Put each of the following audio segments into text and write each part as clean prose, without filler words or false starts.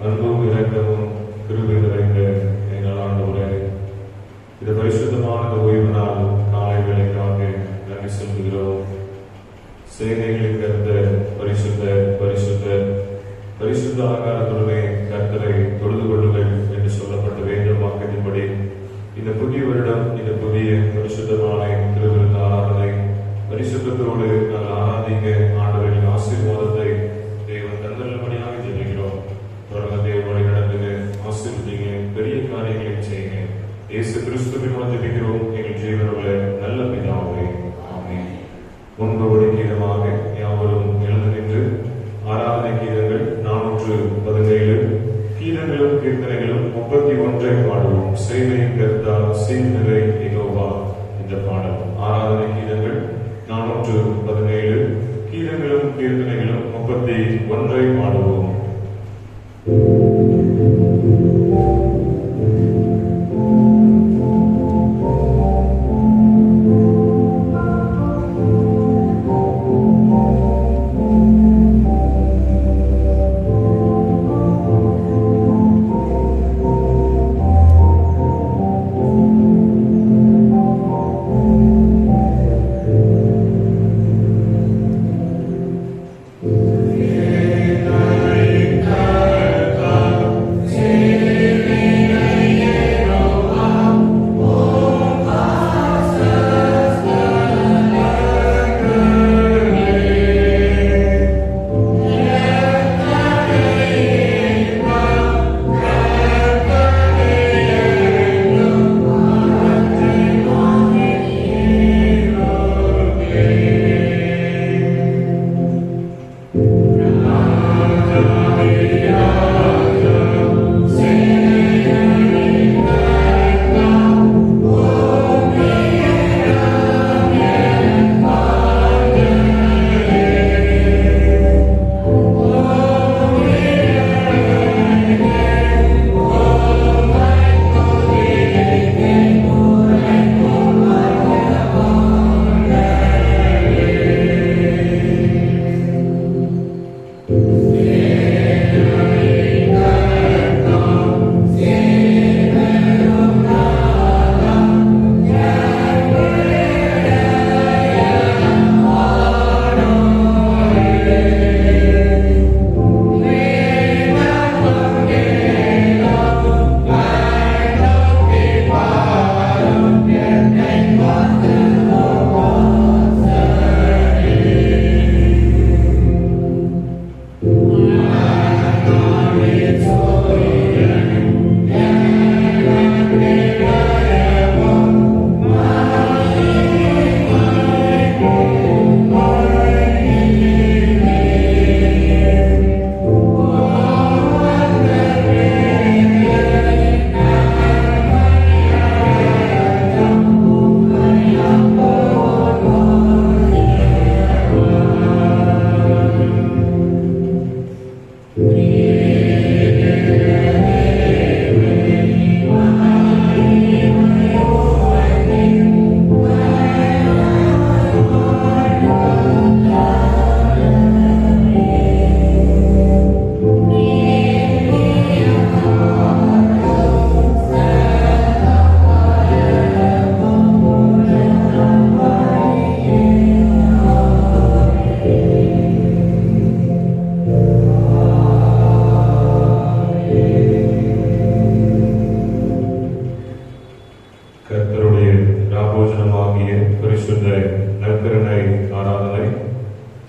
அன்பும் இரக்கமும் கிருபை நிறைந்த எங்கள் ஆண்டவரே, இந்த பரிசுத்தமான ஓய்வு நாள் காலை வேளைக்காக நன்றி செலுத்துகிறோம். சேனைகளின் கர்த்தர் பரிசுத்த பரிசுத்த பரிசுத்த ஆகாரத்துடனே கர்த்தரை தொழுது கொள்ளுங்கள் என்று சொல்லப்பட்ட வேத வாக்கின்படி இந்த புதிய வருடம், இந்த புதிய பரிசுத்தமான திருவிருந்த ஆராதனை பரிசுத்தத்தோடு நாங்கள் ஆராதிக்க ஆண்டவரின் ஆசீர்வாதத்தை தேவன் தந்தருளும்படியாக ஜெபிக்கிறோம். தொடர்ந்து தேவனை நடந்துங்க, ஆசீர்வதிங்க, பெரிய காரியங்களை செய்யுங்க. இயேசு கிறிஸ்துவின் மூலம் ஜெபிக்கிறோம் எங்கள் ஜீவனுள்ள நல்ல பிதாவே, ஆமென். முன்பு கீதமாக யாவரும் எழுந்து நின்று ஆராதனை கீதங்கள் 417 கீதங்களும் கீர்த்தனைகளும் 31 பாடுவோம். சேனையின் கர்த்தர் சீர்நிலை யெகோவா இந்த பாடல். ஆராதனை கீதங்கள் 417 கீதங்களும் கீர்த்தனைகளும் 31 பாடுவோம்.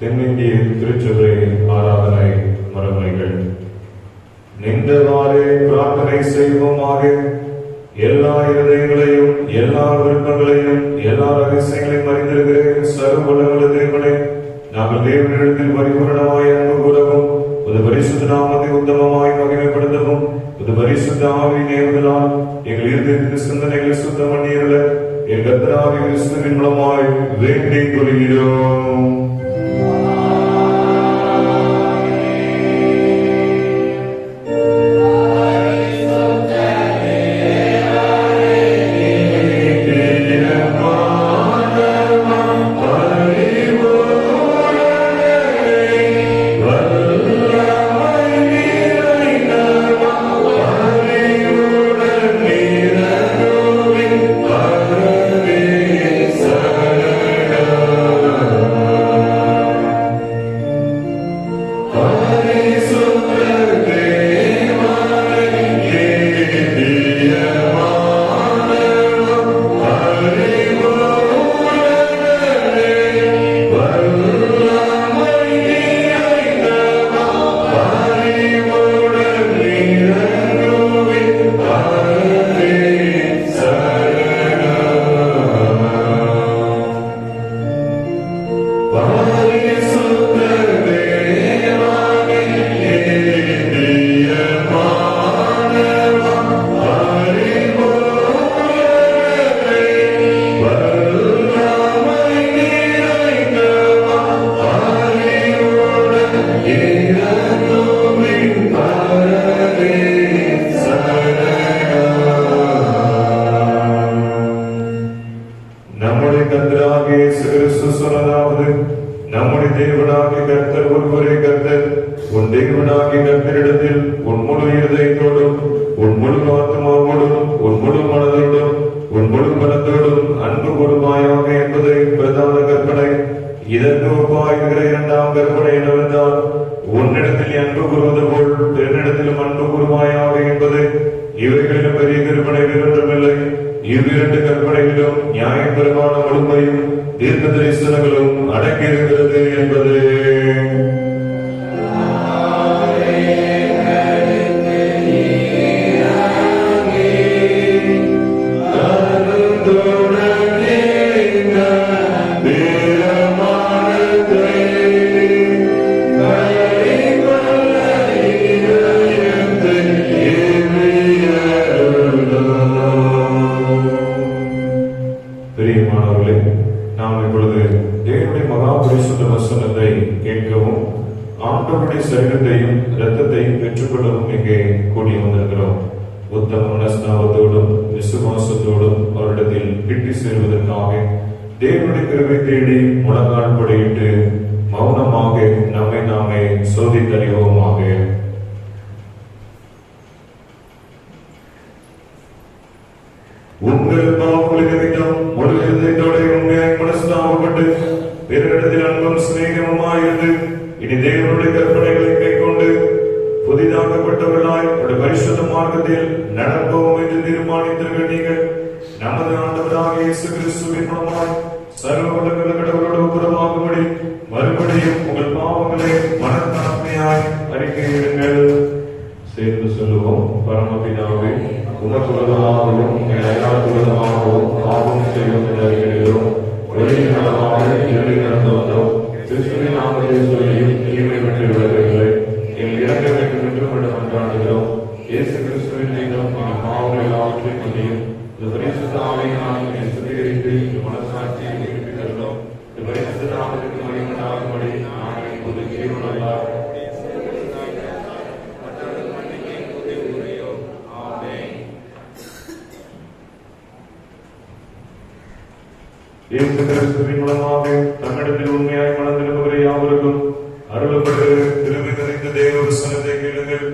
தென்னிந்திய திருச்சபை ஆராதனை மரபுகள் நின்றவாறே பிரார்த்தனை செய்வோமாக. இருதயங்களையும் எல்லா விருப்பங்களையும் எல்லா ரகசியங்களையும் அறிந்திருக்கிற சர்வவல்லமுள்ள தேவனே, நாங்கள் தேவனிடத்தில் பரிபூரணமாய் அன்பு கூறவும் ஒரு பரிசுத்த நாமத்தை உத்தமமாய் மகிமைப்படுத்தவும் ஒரு பரிசுத்த ஆவி நேர்தலால் எங்கள் இருதயத்தின் சிந்தனைகளை சுத்தம் பண்ணியுள்ள என் கர்த்தராகிய கிறிஸ்துவின் மூலமாய் வேண்டிக் கொள்கிறோம். நம்முடைய தேவனாகிய கர்த்தர் ஒருவரே கர்த்தர். உன் தேவனாகிய கர்த்தரிடத்தில் உன் முழு இருதயத்தோடும் உன் முழு ஆத்மாவோடும் உன் முழு மனதோடும் உன் முழு பலத்தோடும் அன்பு கூறுவாயாக என்பதை பிரதான கற்பனை. இதற்கு ஒப்பாயிருக்கிற இரண்டாம் கற்பனை என்னவென்றால், உன்னிடத்தில் அன்பு கூறுவது போல் பிறனிடத்திலும் அன்பு கூறுவாயாக என்பது. இவைகளிலும் பெரிய கற்பனை வேறொன்றுமில்லை. இவ்விரண்டு கற்பனைகளிலும் நியாயபரமான முழுமையும் தீர்க்க தரிசனங்களும் அடங்கியிருக்கிறது என்பது. பிரியமானவர்களே, நாம் இப்பொழுது தேவனுடைய மகா பரிசுத்த வசனத்தை கேட்கவும் ஆண்டவருடைய சரீரத்தையும் இரத்தத்தையும் பெற்றுக்கொள்ளவும் இங்கே கூடி வந்திருக்கிறோம். உத்தம மனஸ்தாபத்தோடும் விசுவாசத்தோடும் அவரிடத்தில் கிட்டி சேர்வதற்காக தேவனுடைய கிருபை தேடி முழங்கால் படையிட்டு மௌனமாக நம்மை நாமே சோதித்தறிவோமாக. உங்கள் பாவங்களை நிமித்தம் முழு இதயத்தோட உண்மையாய் மனஸ்தாபப்பட்டு பிறரிடத்தில் அன்பும் சிநேகமுமாயிருந்து இனி தேவனுடைய கற்பனைகளை கைக்கொண்டு புதிதாக்கப்பட்டவர்களாய் பரிசுத்த மார்க்கத்தில் நடப்போம் என்று தீர்மானித்தீர்கள். நீங்கள் நமது ஆண்டவராகிய இயேசு கிறிஸ்துவின் மூலமாய் சர்வ வல்லமையுள்ள கடவுளோடு ஒப்புரவாகும்படி மறுபடியும் உங்கள் பாவங்களை மனத்தாழ்மையாய் அறிக்கையிடுங்கள். சேர்ந்து சொல்லுவோம். பரமபிதாவே, உமக்கு விரோதமாகவும் எல்லாருக்கு விரோதமாகவும் பாவம் செய்வோம் என்று அறிகிறோம். ஒரே நலமாக இறங்கி நடந்து வந்தோம். கிறிஸ்துவின் நாமத்தை சொல்லியும் தீமை பெற்று விளக்கவில்லை. எங்கள் இறங்க வேண்டும் என்று மட்டும் கொண்டாடுகிறோம். இயேசு கிறிஸ்துவின் மீதும் எங்கள் பாவங்கள் எல்லாவற்றையும் பண்ணியும் இந்த பரிசுத்த ஆவியினால் என்னை சுத்திகரித்து மனசாட்சியை குறிப்பிட்டுள்ளோம். இந்த பரிசுத்த நாமத்திற்கு மகிமையுண்டாகும்படி நாங்கள் இப்போது ஜீவனல்லார் இயேசு கிறிஸ்துவின் மூலமாக தன்னிடத்தில் உண்மையாய் மனதிருப்பவரை யாவருக்கும் அருளப்பட்டு திரும்பி நிறைந்த தேவ வசனத்தை கேளுங்கள்.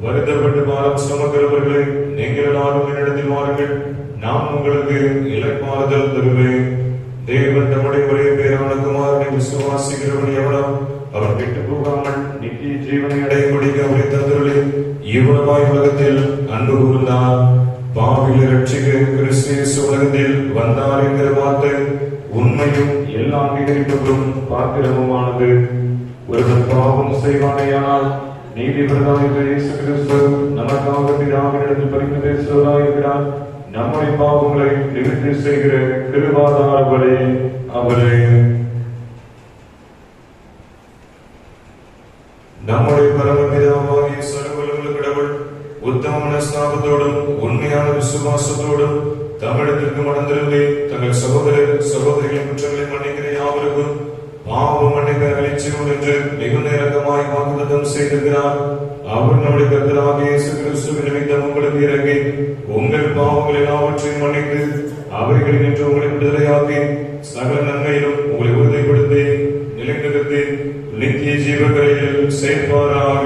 வருத்தப்பட்டு பாரம் சுமக்கிறவர்களை நீங்கள் எல்லாரும் என்னிடத்தில் வாருங்கள், நான் உங்களுக்கு இளைப்பாறுதல் தருவேன். தேவன் தம்முடைய ஒரே பேரான குமாரனை விசுவாசிக்கிறவன் எவனோ அவன் விட்டு போகாமல் நித்திய ஜீவனை அடையக்கூடிய அவரை தந்தருளி இவ்வளவாய் உலகத்தில் அன்பு கூர்ந்தார். பாவிகளை ரட்சிக்க கிறிஸ்து இயேசு உலகத்தில் வந்தார் என்கிற வார்த்தை உண்மையும் எல்லா அங்கீகரிப்புக்கும் பாத்திரமுமானது. ஒருவன் பாவம் செய்வானேயானால் நீதிபதியாகிய இயேசு கிறிஸ்து நமக்காக பிதாவினிடத்தில் பரிந்து பேசுவதாயிருக்கிறார். நம்முடைய பாவங்களை நிவர்த்தி செய்கிற கிருபாதார பலி அவரே. நம்முடைய பரமபிதாவாகிய சர்வவல்லமையுள்ள கடவுள் உத்தம மனஸ்தாபத்தோடும் உண்மையான விசுவாசத்தோடும் தமிழகத்திற்கு மணந்திருந்தே தங்கள் சகோதர சகோதரிகளின் குற்றங்களை மன்னிக்கிற யாவருக்கும் பாவ மன்னிக்க அளிச்சிடும் என்று மிகுந்த இரக்கமாய் வாக்குத்தத்தம் செய்திருக்கிறார். அவர் நம்முடைய கர்த்தராகிய இயேசு கிறிஸ்துவின் நிமித்தம் உங்களுக்கு இறங்கி உங்கள் பாவங்கள் எல்லாவற்றையும் மன்னித்து அவைகளில் நின்று உங்களை விடுதலையாக்கி சகல நன்மையிலும் உங்களை உறுதிப்படுத்தி நிலைநிறுத்தி நித்திய ஜீவகரையில் சேர்ப்பாராக.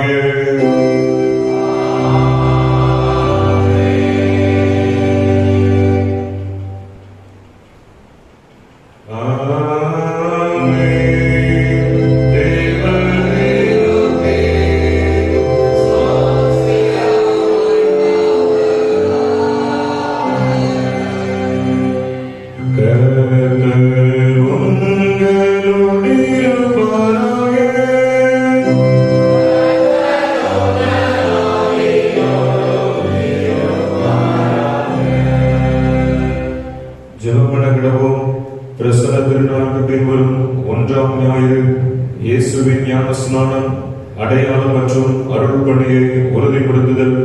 இயேசுவின் ஞான ஸ்நானம் அடையாளம் மற்றும் அருள் பணியை உறுதிப்படுத்துதல்.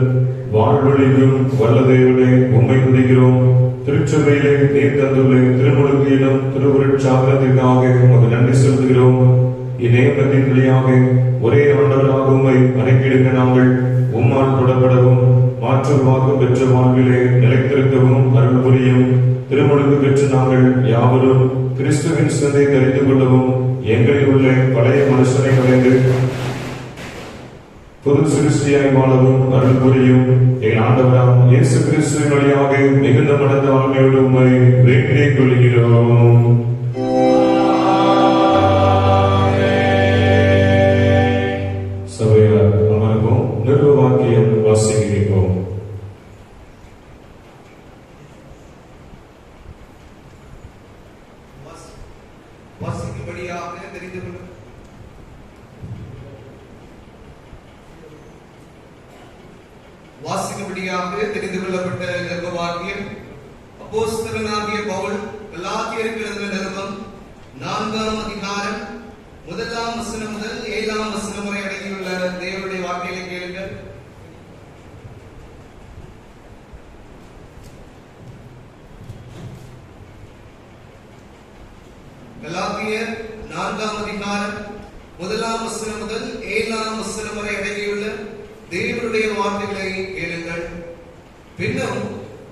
வாழ்வழிக்கும் வல்ல தேவனே உம்மை துதிக்கிறோம். திருச்சபையிலே நீர் தந்துள்ள திருமுழுக்கிலும் திருவுருட்சாதனத்திற்காக உமக்கு நன்றி செலுத்துகிறோம். இந்நேமத்தின் வழியாக ஒரே ஆண்டவராக உம்மை அணைக்கிடுங்க நாங்கள் உம்மால் தொடப்படவும் மாற்று வாக்கு பெற்ற வாழ்விலே நிலைத்திருக்கவும் அருள் புரியும். திருமுழுக்கு பெற்று நாங்கள் யாவரும் கிறிஸ்துவின் சிந்தை தெரிந்து கொள்ளவும் எங்களில் உள்ள பழைய மனுஷனை கலைந்து புது சிருஷ்டியாய் வாழவும் அருள் புரியும். எங்கள் ஆண்டவராம் இயேசு கிறிஸ்துவின் வழியாக மிகுந்த மனத ஆண்மையோடு உம்மை வேண்டிக் கொள்கிறோம். சபையார் அமர்வோம். நிருப வாக்கியம் வாசிக்கிறோம். வாசிக்கும்படியாக தெரிந்து கொள்ளப்பட்ட நிருப வாக்கியம் அப்போஸ்தலனாகிய பவுல் கலாத்தியருக்கு எழுதின நிருபம் 4ஆம் அதிகாரம் 1ஆம் வசனம் முதல் 7ஆம் வசனம் வரை அடங்கியுள்ள தேவனுடைய வார்த்தைகளை கேளுங்கள். கலாத்தியர் 4ஆம் அதிகாரம் 1ஆம் வசனம் முதல் 7ஆம் வசனம் வரை அடங்கியுள்ள தேவனுடைய வார்த்தைகளை கேளுங்கள். பின்னும்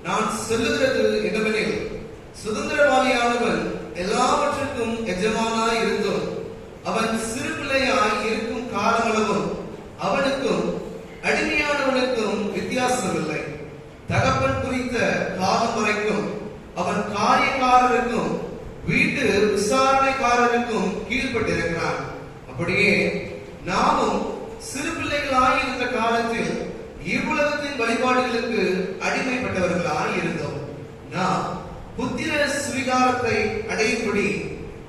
நான் சொல்லுகிறது என்னவெனில், சுதந்திரவாளியானவன் எல்லாவற்றுக்கும் எஜமானாய் இருந்தும் அவன் சிறு பிள்ளையாய் இருக்கும் காலமளவும் அவனுக்கும் அடிமையானவனுக்கும் வித்தியாசமில்லை. தகப்பன் குறித்த காலம் வரைக்கும் அவன் காரியக்காரருக்கும் வீட்டு விசாரணைக்காரருக்கும் கீழ்பட்டிருக்கிறான். அப்படியே நாமும் சிறு பிள்ளைகளாய் இருந்த காலத்தில் இவ்வுலகத்தின் வழிபாடுகளுக்கு அடிமைப்பட்டவர்களாய் இருந்தோம். நாம் புத்திர சுவிகாரத்தை அடையும்படி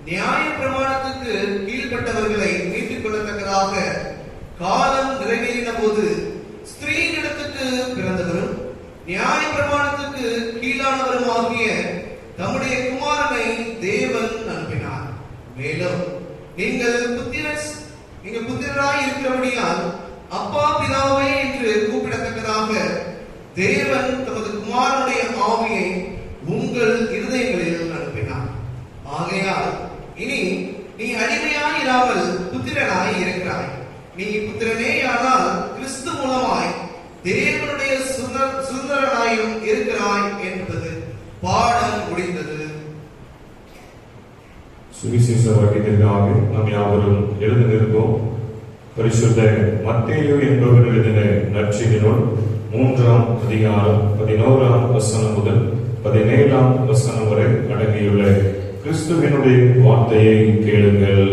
நியாய பிரமாணத்துக்கு கீழ்பட்டவர்களை மீட்டுக் கொள்ளத்தக்கதாக காலம் நிறைவேறின போது ஸ்திரீனிடத்துக்கு பிறந்தவரும் நியாய பிரமாணத்துக்கு கீழானவரும் ஆகிய தம்முடைய குமாரனை தேவன் அனுப்பினார். மேலும் நீங்கள் புத்திரராய் இருக்கிறபடியால் அப்பா பிதாவே என்று கூப்பிடத்தக்கதாக தேவன் தமது குமாரனுடைய ஆவியை உங்கள் இருதயங்களில் அனுப்பினார். ஆகையால் இனி நீ அடிமையாய் இராமல் புத்திரனாய் இருக்கிறாய். நீ புத்திரனேயானால் கிறிஸ்து மூலமாய் தேவனுடைய சுதந்திரனாயும் இருக்கிறாய் என்பது பாடம் முடிந்தது. சுவிசேஷ வாக்கியத்திற்காக நாம் யாவரும் எழுந்திருப்போம். பரிசுத்த மத்தேயு என்பவர் எழுதின நற்செய்தி நூல் 3ஆம் அதிகாரம் 11ஆம் வசனம் முதல் 17ஆம் வசனம் வரை அடங்கியுள்ள கிறிஸ்துவினுடைய வார்த்தையை கேளுங்கள்.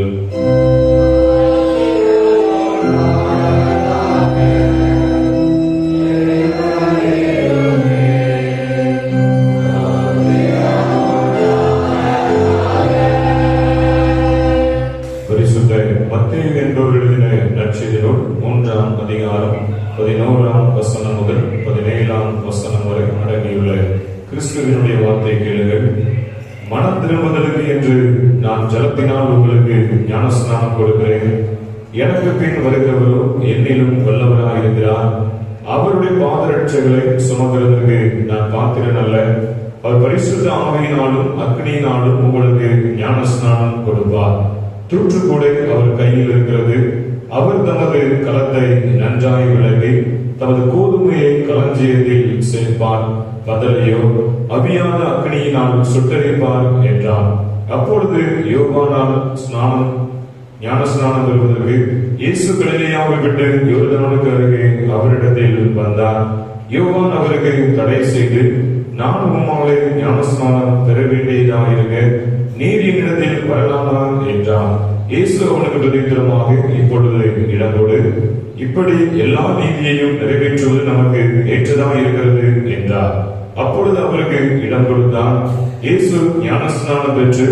மத்தேயு என்பவர் எழுதின நற்செய்தி நூல் 3ஆம் அதிகாரம் 11ஆம் வசனம் முதல் 17ஆம் வசனம் வரை அடங்கியுள்ள கிறிஸ்துவினுடைய வார்த்தை கேளுங்கள். மனம் திரும்புதலுக்கு என்று நான் ஜலத்தினால் உங்களுக்கு ஞானஸ்நானம் கொடுக்கிறேன். எனக்கு பின் வருகிறவரோ என்னிலும் வல்லவராயிருக்கிறார். அவருடைய பாதரட்சைகளை சுமக்கிறதற்கு நான் பாத்திரன் அல்ல. அவர் பரிசுத்த ஆவியினாலும் அக்னியினாலும் உங்களுக்கு ஞானஸ்நானம் கொடுப்பார். தூற்றுக்கூடை அவர் கையில் இருக்கிறது. அவர் தமது களத்தை நன்றாய் விளக்கி தமது கோதுமையை களஞ்சியத்தில் சேர்ப்பார். பதலையோ அவியான அக்னியினால் சுட்டரிப்பார் என்றார். அப்பொழுது யோவானால் ஞானஸ்நானம் பெறுவதற்கு இயேசு கலிலேயாவை விட்டு யோர்தானுக்கு அருகே அவரிடத்தில் வந்தார். யோவான் அவருக்கு தடை செய்து, நான் உம்மாலே ஞானஸ்நானம் பெற வேண்டியதாயிருக்க நீர் என்னிடத்தில் வரலாமா என்றார். இயேசு அவனுக்கு பிரதித்திரமாக, இப்பொழுது இடங்கொடு, இப்படி எல்லா நீதியையும் நிறைவேற்றுவது நமக்கு ஏற்றதா இருக்கிறது என்றார். அப்பொழுது அவருக்கு இடம் கொடுத்தார். இயேசு ஞானஸ்நானம் பெற்று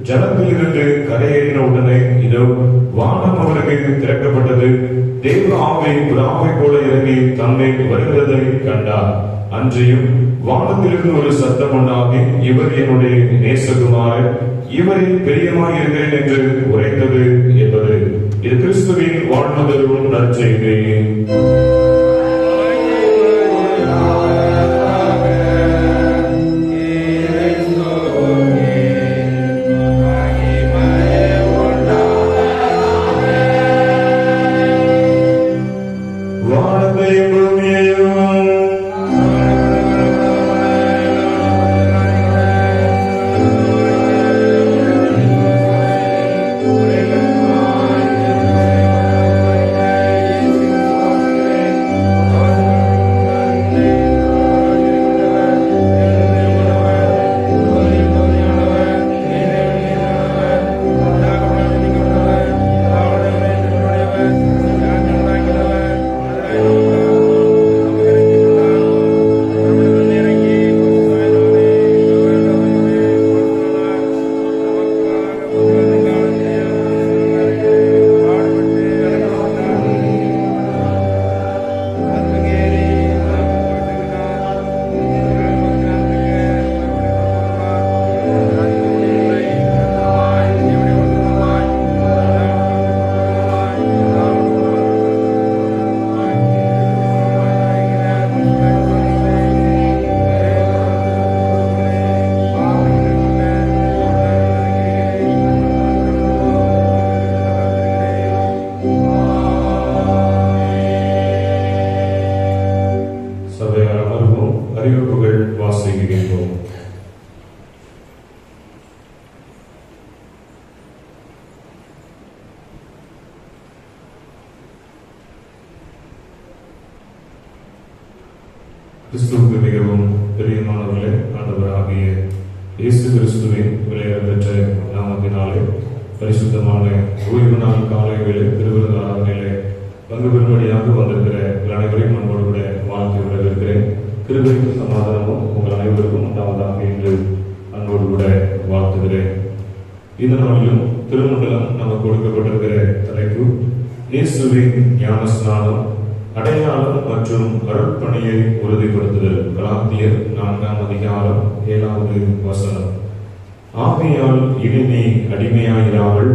ஜலத்திலிருந்து கரையேறின உடனே இதோ வானம் அவருக்கு திறக்கப்பட்டது. தேவ ஆவி புறாவை போல இறங்கி தம்மை வருகிறதை கண்டார். அன்றையும் வானத்திலிருந்து ஒரு சத்தம் உண்டாகி, இவர் என்னுடைய நேசகுமாரன், இவரில் பிரியமாய் இருக்கிறேன் என்று உரைத்தது என்பது. இது கிறிஸ்துவின் வாழ்வுதலும் நற்செய்தி. கிறிஸ்துவுக்கு மிகவும் பிரியமானவர்களே, ஆண்டவராகிய இயேசு கிறிஸ்துவின் விலையேறப்பெற்ற நாமத்தினாலே பரிசுத்தமான ஓய்வு நாள் காலை வேளை திருவிருந்த ஆராதனையிலே பங்கு பெறும்படியாக வந்திருக்கிற அனைவரையும் அன்போடு கூட வாழ்த்து வரவேற்கிறேன். கிருபைக்கும் சமாதானமும் உங்கள் அனைவருக்கும் உண்டாவதாக என்று அன்போடு கூட வாழ்த்துகிறேன். இந்த நாளிலும் திருமண்டலம் நமக்கு கொடுக்கப்பட்டிருக்கிற தலைப்பு இயேசுவின் ஞானஸ்நானம், அடையாளம் மற்றும் அருட்பணியை உறுதிப்படுத்துதல். கலாத்தியர் 4ஆம் அதிகாரம் 7வது வசனம். ஆகையால் இனி நீ அடிமையாயிராமல்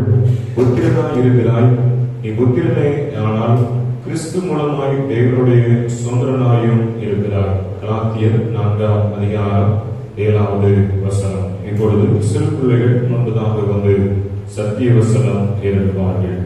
புத்திரனாய் இருக்கிறாய். நீ புத்திரனே ஆனால் கிறிஸ்து மூலமாய் தேவனுடைய சுதந்திரனாயும் இருக்கிறாய். கலாத்தியர் 4ஆம் அதிகாரம் 7வது வசனம். இப்பொழுது சிறு பிள்ளைகள் முன்பதாக வந்து சத்திய வசனம் ஏற்படுவார்கள்.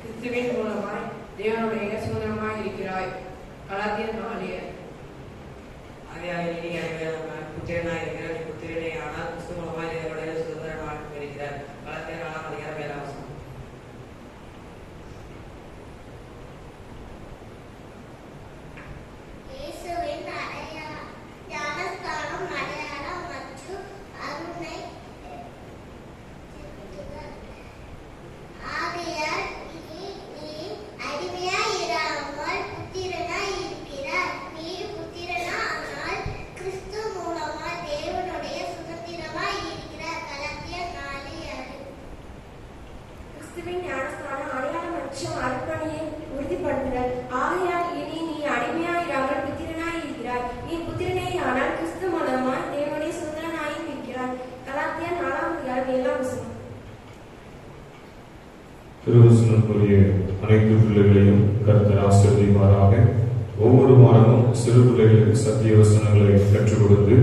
கிறிஸ்துவின் மூலமாய் தேவனுடைய சுதந்திரமாய் இருக்கிறாய். கலாத்தியர் 4. புத்திரனாய் இருக்கிறார். நீ புத்திரனே ஆனால் கிறிஸ்து மூலமாய் தேவனுடைய சுதந்திரமாக இருக்கிறார். கலாத்தியர் 4ஆம் அதிகாரம் 7வது வசனம். இயேசுவின் ஞானஸ்நானம், அடையாளம் மற்றும் அருளை திருவசனத்துடைய அனைத்து பிள்ளைகளையும் கர்த்தர் ஆசீர்வதிப்பாராக. ஒவ்வொரு வாரமும் சிறு பிள்ளைகளுக்கு சத்திய வசனங்களை கற்றுக் கொடுத்து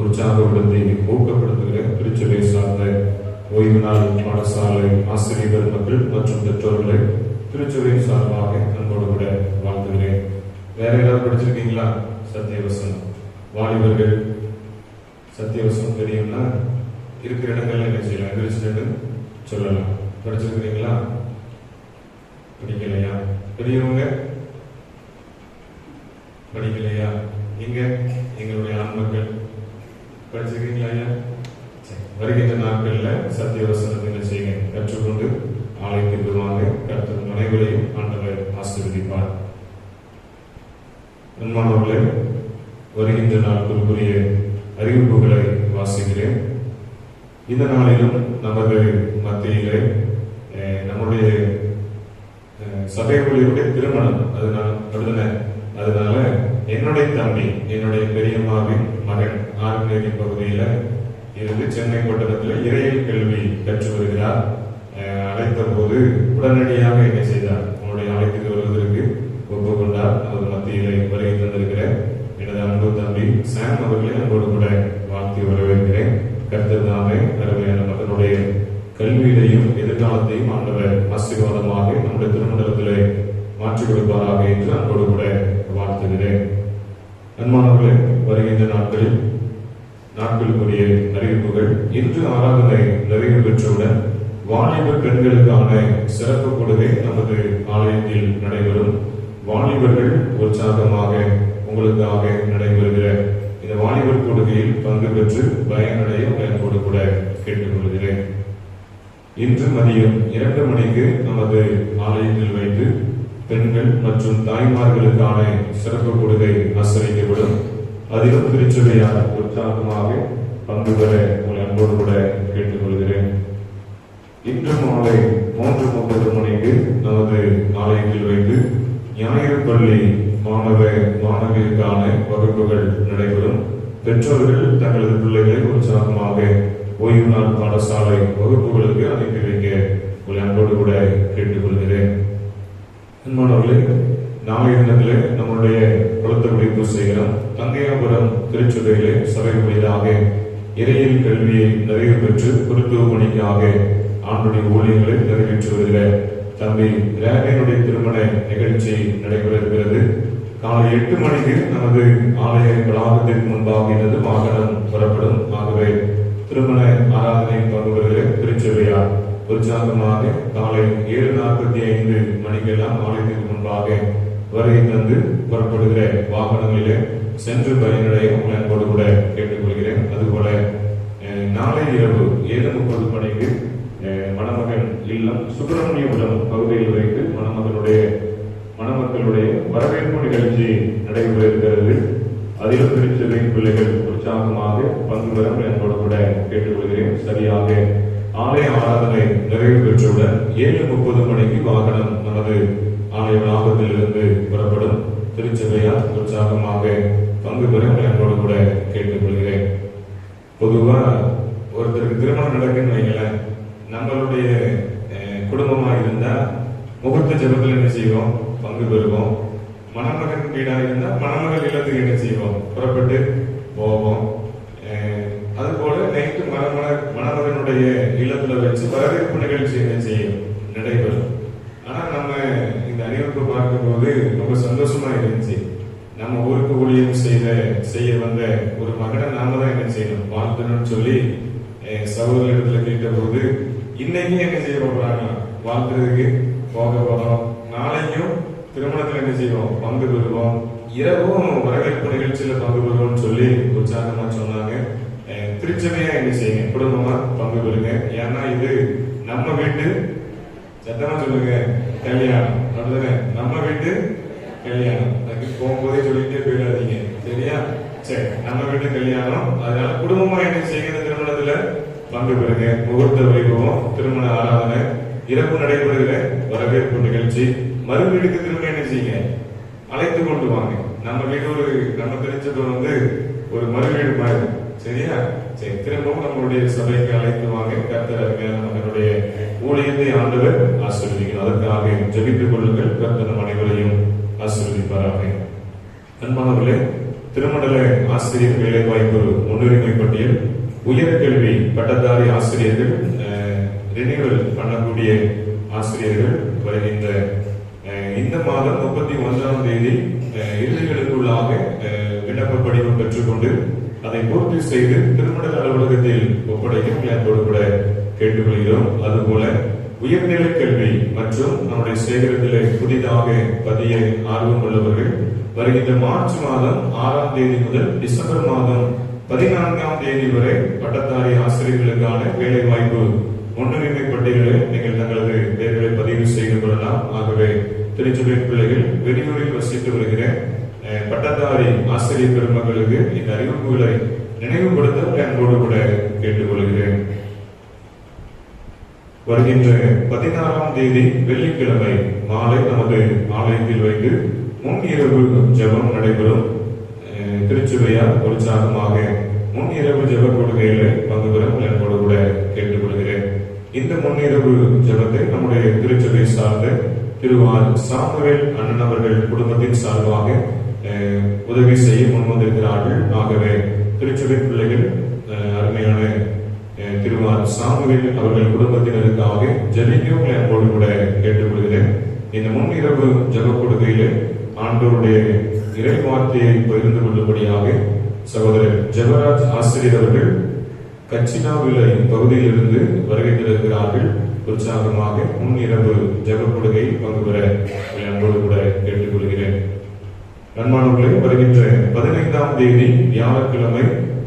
உற்சாகப்படுத்தி ஊக்கப்படுத்துகிற திருச்சபை சார்ந்த ஓய்வு நாள் பாடசாலை ஆசிரியர்கள் மக்கள் மற்றும் பெற்றோர்களை திருச்சபை சார்பாக அன்போடு கூட வாழ்த்துகிறேன். வேற ஏதாவது படிச்சிருக்கீங்களா? சத்தியவசனம் வாலிபர்கள் சத்தியவசனம் தெரியும்னா இருக்கிற இடங்கள்ல என்ன செய்யலாம்? எந்திரிச்சுட்டு சொல்லலாம். படிச்சிருக்கிறீங்களா? படிக்கலையா? பெரியவங்க படிக்கலையா? நீங்க எங்களுடைய ஆண் மக்கள் படிச்சிருக்கீங்களா? ஐயா, வருகின்ற நாட்கள்ல சத்தியவசனத்தை என்ன செய்யுங்க? கற்றுக்கொண்டு ஆலயத்திற்கு வாங்க. கர்த்தர் அனைவரையும் ஆண்டவர் ஆசீர்வதிப்பார். அன்பானவர்களே, வருகின்ற நாட்களுக்குரிய அறிவிப்புகளை வாசிக்கிறேன். இந்த நாளிலும் நமது மத்தியிலே நம்முடைய சபையுடைய திருமணம் அதனால என்னுடைய தம்பி, என்னுடைய பெரியம்மாவின் மகன் ஆறுநேரி பகுதியில இருந்து சென்னை பட்டணத்தில் இறையியல் கல்வி கற்று வருகிறார். அழைத்த போது உடனடியாக என்ன செய்தார்? உங்களுடைய அழைத்து வருவதற்கு ஒப்புக்கொண்டார். நமது மத்தியிலே வருகை தந்திருக்கிற எனது அன்பு தம்பி சாம் அவர்களை அன்போடு கூட வாழ்த்தி வரவேற்கிறேன். கர்த்தர் தாமே அருமையான மகனுடைய கல்வியிலையும் எதிர்காலத்தையும் ஆண்டவர் ஆசீர்வாதமாக நம்முடைய திருமண்டலத்திலே மாற்றிக் கொடுப்பாராக என்று அன்போடு கூட வாழ்த்துகிறேன். அன்பானவர்களே, வருகின்ற நாட்களுக்குரிய அறிவிப்புகள். இன்று ஆராதனை நிறைவு பெற்றவுடன் வாலிப பெண்களுக்கான சிறப்பு கொள்கை நமது ஆலயத்தில் நடைபெறும். வாலிபர்கள் உற்சாகமாக உங்களுக்காக நடைபெறுகிற இந்த வாலிபர் கொள்கையில் பங்கு பெற்று பயனடைய பயன்போடு கூட கேட்டுக்கொள்கிறேன். இன்று மதியம் 2 மணிக்கு நமது ஆலயத்தில் வைத்து பெண்கள் மற்றும் தாய்மார்களுக்கான சிறப்பு கொள்கை ஆசிரியப்படும். அதிலும் திருச்சபையார் உற்சாகமாக பங்கு பெற உங்களை அன்போடு கூட கேட்டுக்கொள்கிறேன். இன்று மாலை 3:30 மணிக்கு நமது ஆலயத்தில் வைத்து ஞாயிறு பள்ளி மாணவியருக்கான வகுப்புகள் நடைபெறும். பெற்றோர்கள் தங்களது பிள்ளைகளை உற்சாகமாக ஓய்வு நாள் பாடசாலை வகுப்புகளுக்கு அனுப்பி வைக்க உங்களை அன்போடு கூட கேட்டுக்கொள்கிறேன். அன்பானவர்களே, நாளைய தினத்திலே நம்முடைய குளத்தக்குடி பூசேகரம் தங்கையாபுரம் திருச்சபையிலே சபை முறையாக இறையியல் கல்வியை நிறைவு பெற்று குருத்துவ பணிக்காக ஆண்டுடைய ஊழியர்களை நிறைவேற்றி வருகிற தம்பி ரேகனுடைய திருமண நிகழ்ச்சி நடைபெற இருக்கிறது. காலை 8 மணிக்கு நமது ஆலய வளாகத்திற்கு முன்பாக எனது வாகனம் புறப்படும். ஆகவே திருமண ஆராதனை பங்கு வருகிற திருச்சபையார் உற்சாகமாக காலை 7:45 மணிக்கெல்லாம் ஆலயத்திற்கு முன்பாக வருகை தந்து புறப்படுகிற வாகனங்களிலே சென்று பயனடைய உங்களை அன்போடு கூட கேட்டுக்கொள்கிறேன். அதுபோல நாளை இரவு 7:30 மணிக்கு மணமகன் இல்லம் சுப்பிரமணியபுரம் பகுதியில் வைத்து மணமக்களுடைய வரவேற்பு நிகழ்ச்சி நடைபெற இருக்கிறது. அதிலும் திருச்சபை பிள்ளைகள் உற்சாகமாக பங்கு பெற என்போடு கூட கேட்டுக்கொள்கிறேன். சரியாக ஆலய ஆராதனை நிறைவு பெற்றவுடன் 7:30 மணிக்கு வாகனம் நமது ஆலய வளாகத்தில் இருந்து புறப்படும். திருச்சபையார் உற்சாகமாக பங்கு பெற என்போடு கூட கேட்டுக்கொள்கிறேன். பொதுவா ஒருத்தருக்கு திருமணம் நடக்குன்னு வைங்களேன், நம்மளுடைய குடும்பமா இருந்தா முகூர்த்த ஜபத்தில் என்ன செய்வோம்? பங்கு பெறுவோம். மணமகன் வீடா இருந்தா மணமகள் இல்லத்துக்கு என்ன செய்வோம்? புறப்பட்டு போவோம். அது போல நைட்டு மணமகனுடைய இல்லத்துல வச்சு வரவேற்பு நிகழ்ச்சி என்ன செய்யும்? நடைபெறும். ஆனா நம்ம இந்த அறிவிப்பு பார்க்கும் போது ரொம்ப சந்தோஷமா இருந்துச்சு. நம்ம ஊருக்கு ஊழியம் செய்ய வந்த ஒரு மகனை நாம தான் என்ன செய்யணும்? வாழ்த்தணும்னு சொல்லி சகோதர இடத்துல கேட்ட போது இன்னைக்கு என்ன செய்ய போறாங்க? வாழ்த்துறதுக்கு போக போறோம். நாளைக்கும் திருமணத்துல என்ன செய்வோம்? பங்கு பெறுவோம். இரவும் வரவேற்பு நிகழ்ச்சியில பங்கு பெறுவோம்னு சொல்லி உற்சாகமா சொன்னாங்க. திருச்சபையா என்ன செய்யுங்க? குடும்பமா பங்கு பெறுங்க. ஏன்னா இது நம்ம வீட்டு, சத்தமா சொல்லுங்க, கல்யாணம். அப்படிதானே? நம்ம வீட்டு கல்யாணம். அதுக்கு போகும்போதே சொல்லிட்டே போயிடாதீங்க, சரியா? சரி, நம்ம வீட்டு கல்யாணம். அதனால குடும்பமா என்ன செய்யுங்க? திருமணத்துல பங்கு பெறுங்க. முகூர்த்த வைபவம், திருமண ஆராதனை, இரவு நடைபெறுகிற வரவேற்பு நிகழ்ச்சி, மறு வீட்டுக்கு திரும்ப என்ன செய்யுங்க? அழைத்து கொண்டு வாங்க. நம்ம வீடு நம்ம தெரிஞ்சது ஒரு மறு வீடு மாதிரி, சரியா? சரி, திரும்பவும் நம்மளுடைய சபைக்கு அழைத்து வாங்க. கர்த்தர் அருமையான மகனுடைய ஊழியத்தை ஆண்டவர் ஆசீர்வதிக்கிறார். அதற்காக ஜெபித்துக் கொள்ளுங்கள். கர்த்தர் நம் அனைவரையும் ஆசீர்வதிப்பாராக. அன்பானவர்களே, திருமண்டல ஆசிரியர் வேலை வாய்ப்பு முன்னுரிமை பட்டியல் உயர்கல்வி பட்டதாரி ஆசிரியர்கள், ரினிவல் பண்ணக்கூடிய ஆசிரியர்கள் வருகின்ற இந்த மாதம் 31ஆம் தேதி இறுதிகளுக்குள்ளாக விண்ணப்ப படிவம் பெற்றுக்கொண்டு அதை பூர்த்தி செய்து திருமண்டல அலுவலகத்தில் ஒப்படைக்க அன்போடு கூட கேட்டுக்கொள்கிறோம். அதுபோல உயர்நிலை கல்வி மற்றும் நம்முடைய சேகரத்திலே புதிதாக பதிய ஆர்வம் உள்ளவர்கள் வருகின்ற மார்ச் மாதம் 6ஆம் தேதி முதல் டிசம்பர் மாதம் 14ஆம் தேதி வரை பட்டதாரி ஆசிரியர்களுக்கான வேலை வாய்ப்பு முன்னுரிமை பட்டியலில் நீங்கள் தங்களது பெயர்களை பதிவு செய்து கொள்ளலாம். ஆகவே திருச்சபை பிள்ளைகள், வெளியூரில் வசித்து வருகிற பட்டதாரி ஆசிரியர் பெருமக்களுக்கு இந்த அறிவிப்புகளை நினைவுபடுத்த அன்போடு கூட கேட்டுக்கொள்கிறேன். வருகின்ற 16ஆம் தேதி வெள்ளிக்கிழமை மாலை நமது ஆலயத்தில் வைத்து முன் இரவு ஜெபம் நடைபெறும். திருச்சபையார் உற்சாகமாக முன் இரவு ஜெப கொடுகையில பங்கு பெற அன்போடு கூட கேட்டுக்கொள்கிறேன். இந்த முன்னிரவு ஜெபத்தை நம்முடைய திருச்சபை சார்ந்த திருவார் சாமுவேல் அண்ணன் அவர்கள் குடும்பத்தின் சார்பாக உதவி செய்ய முன்வந்திருக்கிறார்கள். ஆகவே திருச்சபை பிள்ளைகள், அருமையான திருவார் சாமுவேல் அவர்கள் குடும்பத்தினருக்காக ஜெபிக்கும் அன்போடு கூட கேட்டுக்கொள்கிறேன். இந்த முன்னிரவு ஜெப கொடுக்கையிலே ஆண்டவருடைய இறை வார்த்தையை பகிர்ந்து கொள்ளும்படியாக சகோதரர் ஜெபராஜ் ஆசிரியர் அவர்கள் கச்சினாவிலை பகுதியிலிருந்து வருகை தருகிறார்கள். உற்சாகமாக முன்னிரவு ஜெப கொடுகை பங்கு பெற அன்போடு கூட கேட்டுக்கொள்கிறேன். நண்பர்களே, வருகின்ற 15ஆம் தேதி வியாழக்கிழமை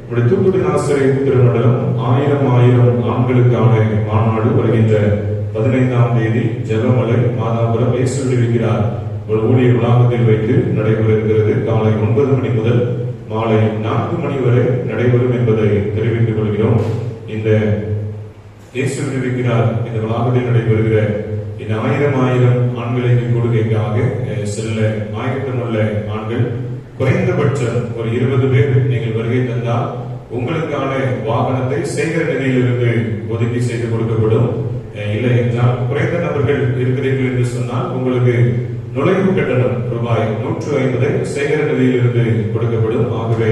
தூத்துக்குடி ஆசிரியர் திருமண்டலம் 1000 ஆண்களுக்கான மாநாடு வருகின்ற 15ஆம் தேதி ஜெபமலை மாதாபுரம் இயேசுவிருக்கிறார் ஒரு ஊழிய வளாகத்தில் வைத்து நடைபெற இருக்கிறது. காலை 9 மணி முதல் மாலை 4 மணி வரை நடைபெறும் என்பதை தெரிவித்துக் கொள்கிறோம். இந்த இயேசுவிருக்கிறார் இந்த வளாகத்தில் நடைபெறுகிற இந்த 1000 ஆண்களுக்கு கொடுக்கைக்காக செல்ல ஆயத்தமுள்ள ஆண்கள் குறைந்தபட்சம் ஒரு 20 பேர் நீங்கள் வருகை தந்தால் உங்களுக்கான வாகனத்தை சேகர நிதியிலிருந்து ஒதுக்கி செய்து கொடுக்கப்படும். இல்லை என்றால் குறைந்த நபர்கள் இருக்கிறீர்கள் என்று சொன்னால் உங்களுக்கு நுழைவு கட்டணம் ரூபாய் 150 சேகர நிதியிலிருந்து கொடுக்கப்படும். ஆகவே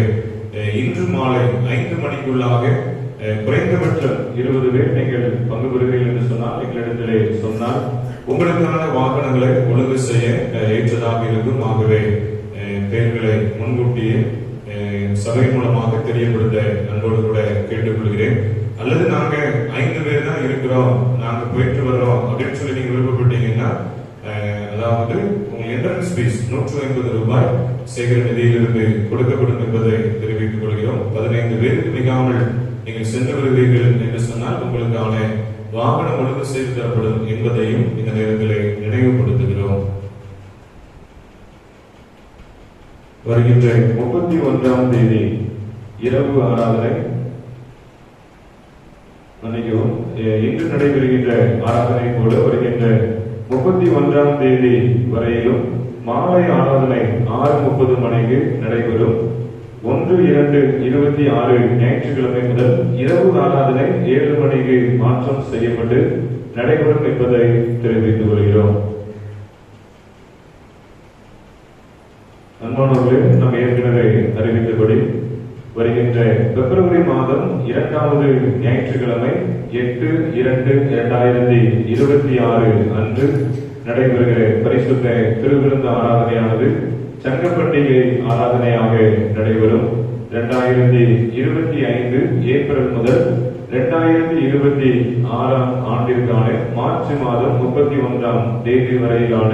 இன்று மாலை 5 மணிக்குள்ளாக குறைந்தபட்சம் 20 பேர் நீங்கள் பங்கு பெறுவீர்கள் என்று சொன்னால் எங்களிடத்திலே சொன்னால் உங்களுக்கான வாகனங்களை ஒழுங்கு செய்ய ஏற்றதாக இருக்கும். ஆகவே பெயர்களை முன்கூட்டியே சபை மூலமாக தெரியப்படுத்த அன்போடு கூட கேட்டுக்கொள்கிறேன். அல்லது நாங்க 5 பேர் தான் இருக்கிறோம், நாங்க போயிட்டு வர்றோம் அப்படின்னு சொல்லி நீங்க விருப்பப்பட்டீங்கன்னா, அதாவது உங்க என்ட்ரன்ஸ் ஃபீஸ் 150 ரூபாய் சேகர நிதியிலிருந்து கொடுக்கப்படும் என்பதை தெரிவித்துக் கொள்கிறோம். 15 பேருக்கு மிகாமல் நீங்கள் சென்று வருவீர்கள் என்று சொன்னால் உங்களுக்கான வாகனம் ஒழுங்கு செய்து தரப்படும் என்பதையும் இந்த நேரத்தில் நினைவுபடுத்துகிறோம். வருகின்ற 31ஆம் தேதி இரவு ஆராதனை, இன்று நடைபெறுகின்ற ஆராதனை போல வருகின்ற 31ஆம் தேதி வரையிலும் மாலை ஆராதனை 6:30 மணிக்கு நடைபெறும். 1-2-26 ஞாயிற்றுக்கிழமை முதல் இரவு ஆராதனை 7 மணிக்கு மாற்றம் செய்யப்பட்டு நடைபெறும் என்பதை தெரிவித்துக் வருகிறோம். அன்பானவர்களே, நாம் ஏற்கனவே அறிவித்தபடி வருகின்ற பிப்ரவரி மாதம் 2வது ஞாயிற்றுக்கிழமை 8/2/2026 அன்று நடைபெறுகிற பரிசுத்த திருவிருந்து ஆராதனையானது சங்கப்பண்டிகை ஆராதனையாக நடைபெறும். 2025 ஏப்ரல் முதல் 2026 ஆண்டிற்கான மார்ச் மாதம் 31ஆம் தேதி வரையிலான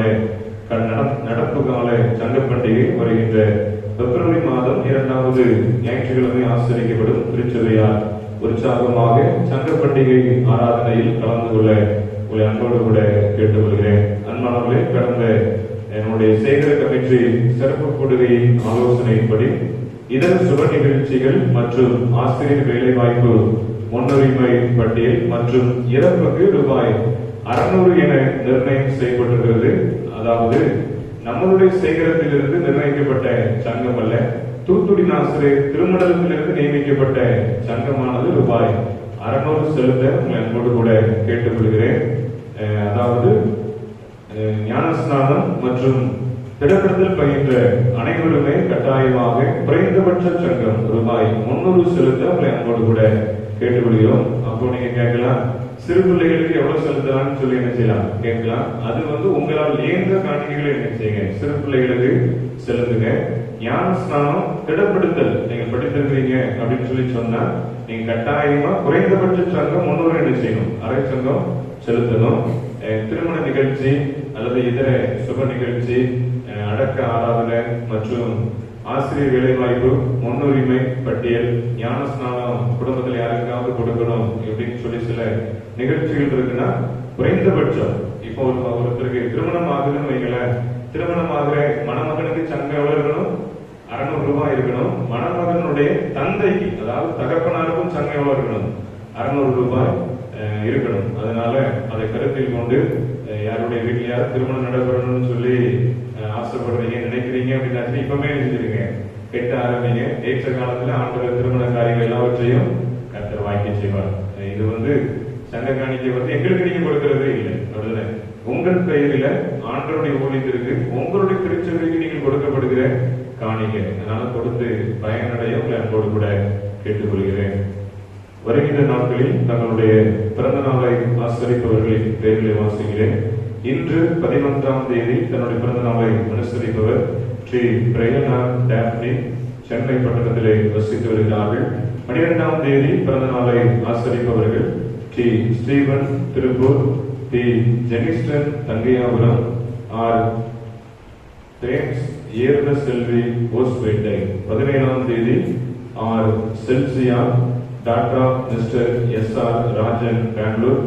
நடப்பு கால சங்கப்பண்டிகை வருகின்ற பிப்ரவரி மாதம் 2வது ஞாயிற்றுக்கிழமை ஆசிரியப்படும். திருச்சபையார் உற்சாகமாக சங்கப்பண்டிகை ஆராதனையில் கலந்து கொள்ள உங்களை அன்போடு கூட கேட்டுக்கொள்கிறேன். அன்பானவர்களே, கடந்த என்னுடைய சேகர கமிட்டி சிறப்பு கொடுகையின் ஆலோசனையின்படி இதர சுப நிகழ்ச்சிகள் மற்றும் ஆசிரியர் வேலை வாய்ப்பு முன்னுரிமை பட்டியல் மற்றும் இறப்புக்கு ரூபாய் 600 என நிர்ணயம் செய்யப்பட்டிருக்கிறது. அதாவது நம்மளுடைய சேகரத்திலிருந்து நிர்ணயிக்கப்பட்ட சங்கம் அல்ல, தூத்துக்குடி ஆசிரியர் திருமணத்திலிருந்து நியமிக்கப்பட்ட சங்கமானது ரூபாய் 600 செலுத்த உங்களை அன்போடு கூட கேட்டுக்கொள்கிறேன். அதாவது ஞானஸ்நானம் மற்றும் திடப்படுத்தல் பயின்ற அனைவருமே கட்டாயமாக குறைந்தபட்ச சங்கம் ரூபாய் 300 செலுத்த உங்களை அன்போடு கூட கேட்டுக்கொள்கிறோம். அப்போ நீங்க கேட்கலாம், சிறு பிள்ளைகளுக்கு எவ்வளவு செலுத்தலாம்னு சொல்லி என்ன செய்யலாம் கேட்கலாம். அது உங்களால் இயன்ற காணிக்கைகளை என்ன செய்யுங்க, சிறு பிள்ளைகளுக்கு செலுத்துங்க. ஞானஸ்நானம் திடப்படுத்தல் நீங்க படித்திருக்கிறீங்க அப்படின்னு சொல்லி சொன்னா நீங்க கட்டாயமா குறைந்தபட்ச சங்கம் 300 என்ன செய்யணும், அரை சங்கம் செலுத்தணும். திருமண நிகழ்ச்சி அல்லது இதர சுப நிகழ்ச்சி, அடக்க ஆராதனை மற்றும் ஆசிரியர் வேலைவாய்ப்பு, முன்னுரிமை பட்டியல், ஞானஸ்நானம் குடும்பத்தில் யாருக்காவது கொடுக்கணும் அப்படின்னு சொல்லி சில நிகழ்ச்சிகள் இருக்குன்னா குறைந்தபட்சம் இப்போ ஒருத்தருக்கு திருமணம் ஆகுதுன்னு வைக்கல, திருமணம் ஆகிற மணமகனுக்கு சங்கம் எவ்வளவு இருக்கணும், 600 ரூபாய் இருக்கணும். மணமகனுடைய தந்தைக்கு அதாவது தகப்பனாருக்கும் சங்கம் எவ்வளவு இருக்கணும், 600 ரூபாய் இருக்கணும். அதனால அதை கருத்தில் கொண்டு யாருடைய வீட்டில் யாரும் திருமணம் நடைபெறணும்னு சொல்லி ஆசைப்படுறீங்க நினைக்கிறீங்க அப்படின்னா இப்பவுமே செஞ்சிருங்க, கெட்ட ஆரம்பிங்க. ஏற்ற காலத்துல ஆண்டவர் திருமண காரியங்கள் எல்லாவற்றையும் கர்த்தர் வாங்கி செய்வார். இது சங்க காணிக்கை எங்களுக்கு நீங்க கொடுக்கறதே இல்லை, அப்படிதானே? உங்கள் பெயரில ஆண்டவருடைய ஊழியத்திற்கு உங்களுடைய திருச்சபைக்கு நீங்கள் கொடுக்கப்படுகிற காணிக்கை. அதனால கொடுத்து பயனடைய உங்களை அன்போடு கூட கேட்டுக்கொள்கிறேன். வருகின்ற நாட்களில் தங்களுடைய பிறந்த நாளை ஆசரிப்பவர்களின் பெயர்களை வாசிக்கிறேன். இன்று 11ஆம் தேதி தன்னுடைய பிறந்த நாளை அனுசரிப்பவர் ஸ்ரீ பிரயனா டாப்னி, சென்னை பட்டணத்திலே வசித்து வருகிறார்கள். 12ஆம் தேதி பிறந்த நாளை ஆசரிப்பவர்கள் Shri Steven Tiruppur, D Jeniston Thangaiyapuram, R தேம்ஸ் ஏர்ன செல்வி ஓஸ்பேட்டை. 17ஆம் தேதி R Chelsea, daughter of Mister S R. Rajan Bangalore,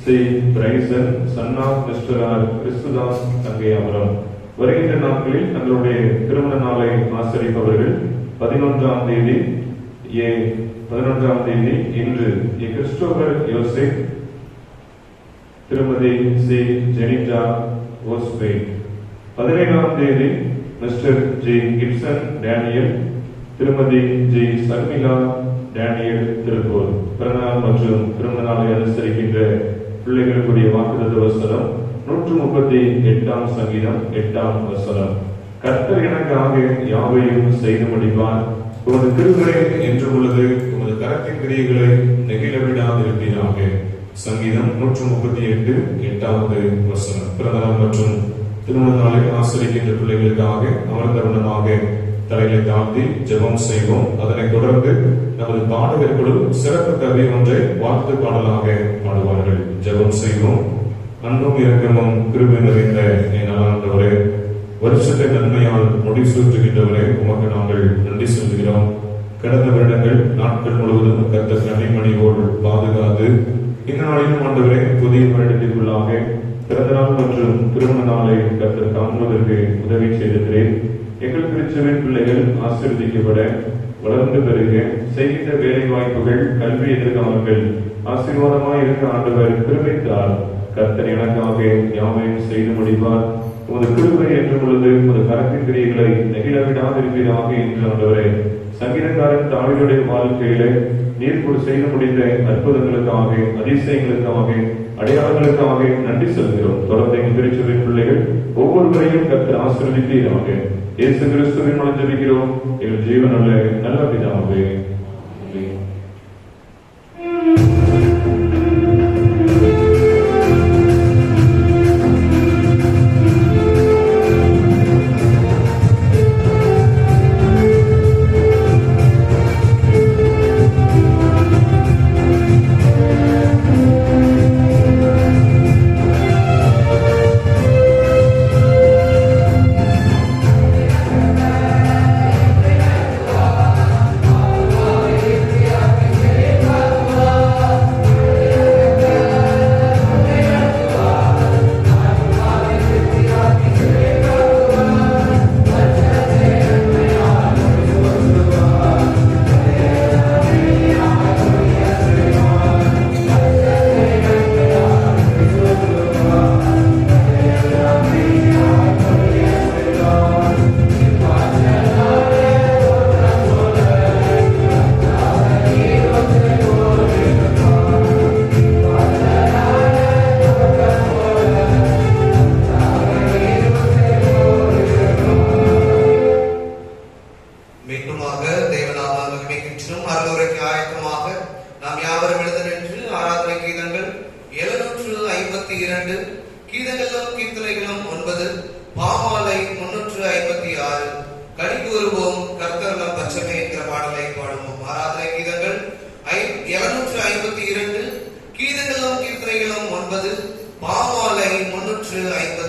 C Bryson son of Mister R. Christudas Thangaiyapuram. வருகின்ற நாட்களில் தங்களுடைய திருமண நாளை ஆசரிப்பவர்கள் 11ஆம் தேதி இன்று கிறிஸ்டோபர் யோசேப், திருமதி சி ஜெனிட்டா ஓஸ்பேட். 17ஆம் தேதி மிஸ்டர் ஜி கிப்சன் டேனியல், திருமதி ஜி சர்மிளா டேனியல் திருப்பூர். பிறந்தநாள் மற்றும் திருமண நாளை அனுசரிக்கின்ற பிள்ளைகளுக்குரிய வாக்குத்தத்த வசனம் 138ஆம் சங்கீதம் 8ஆம் வசனம். கர்த்தர் எனக்காக யாவையும் செய்து முடிப்பார், உமது கிருபை என்று உள்ளது, உமது கரத்தின் கிரியைகளை நெகிழ விடாதிருப்பீராக. சங்கீதம் 138 8வது வசனம். பிறந்தநாள் மற்றும் திருமண நாளை ஆசிரிக்கின்ற பிள்ளைகளுக்காக அமர்ந்தவனமாக தலைகளை தாழ்த்தி ஜெபம் செய்வோம். அதனைத் தொடர்ந்து நமது பாடகர்களும் சிறப்பு கவி ஒன்றை வாழ்த்து பாடலாக பாடுவார்கள். ஜெபம் செய்வோம். அன்பும் இரக்கமும் கிருபை நிறைந்த என் ஆண்டவரே, வருஷத்தை நன்மையால் முடிசூற்றுகின்றவரே, உமக்கு நாங்கள் நன்றி செலுத்துகிறோம். கடந்த வருடங்கள் நாட்கள் முழுவதும் கர்த்தர் கனிமணியோடு பாதுகாத்து இந்த நாளிலும் ஆண்டவரே புதிய வருடத்திற்குள்ளாக பிறந்த நாள் மற்றும் திருமண நாளை கர்த்தர் காண்பதற்கு உதவி செய்திருக்கிறேன். எங்கள் திருச்சபை பிள்ளைகள் ஆசீர்வதிக்கப்பட வளர்ந்து பெருக செய்கின்ற வேலை வாய்ப்புகள், கல்வி எதிர்காலங்கள் ஆசீர்வாதமாய் இருக்க ஆண்டவர் கிருபைத்தார். கர்த்தர் எனக்காக யாவையும் செய்து முடிப்பார். உமது கிருபை என்று பொழுது உமது கரத்தின் கிரியைகளை நெகிழ விடாதிருப்பீராக என்று ஆண்டவரே, சங்கீதக்காரன் தாவீதுடைய வாழ்க்கையிலே நீர் செய்து முடிந்த அற்புதங்களுக்காக, அதிசயங்களுக்காக, அடையாளங்களுக்காக நன்றி செலுத்துகிறோம். தொடர்ந்து எங்கள் திருச்சபை பிள்ளைகள் ஒவ்வொருவரையும் கர்த்தர் ஆசீர்வதிப்பீராக. இயேசு கிறிஸ்துவின் மூலம் ஜெபிக்கிறோம் எங்கள் ஜீவனுள்ள நல்ல பிதாவே. Yeah. மீண்டுமாக தேவநாம மகிமைக்கின்றும் அருளுரைக்கு ஆயத்தமாக நாம் யாவரும் எழுத நின்று ஆராதனை கீதங்கள் 752, கீதங்களும் கீர்த்தனைகளும் 9, பாமாலை 356, கனி கூறுவோம் கர்த்தர்லம் பச்சமே என்கிற பாடலை பாடுவோம். ஆராதனை கீதங்கள் 752, கீதங்களும் கீர்த்தனைகளும் 9, பாமாலை 356.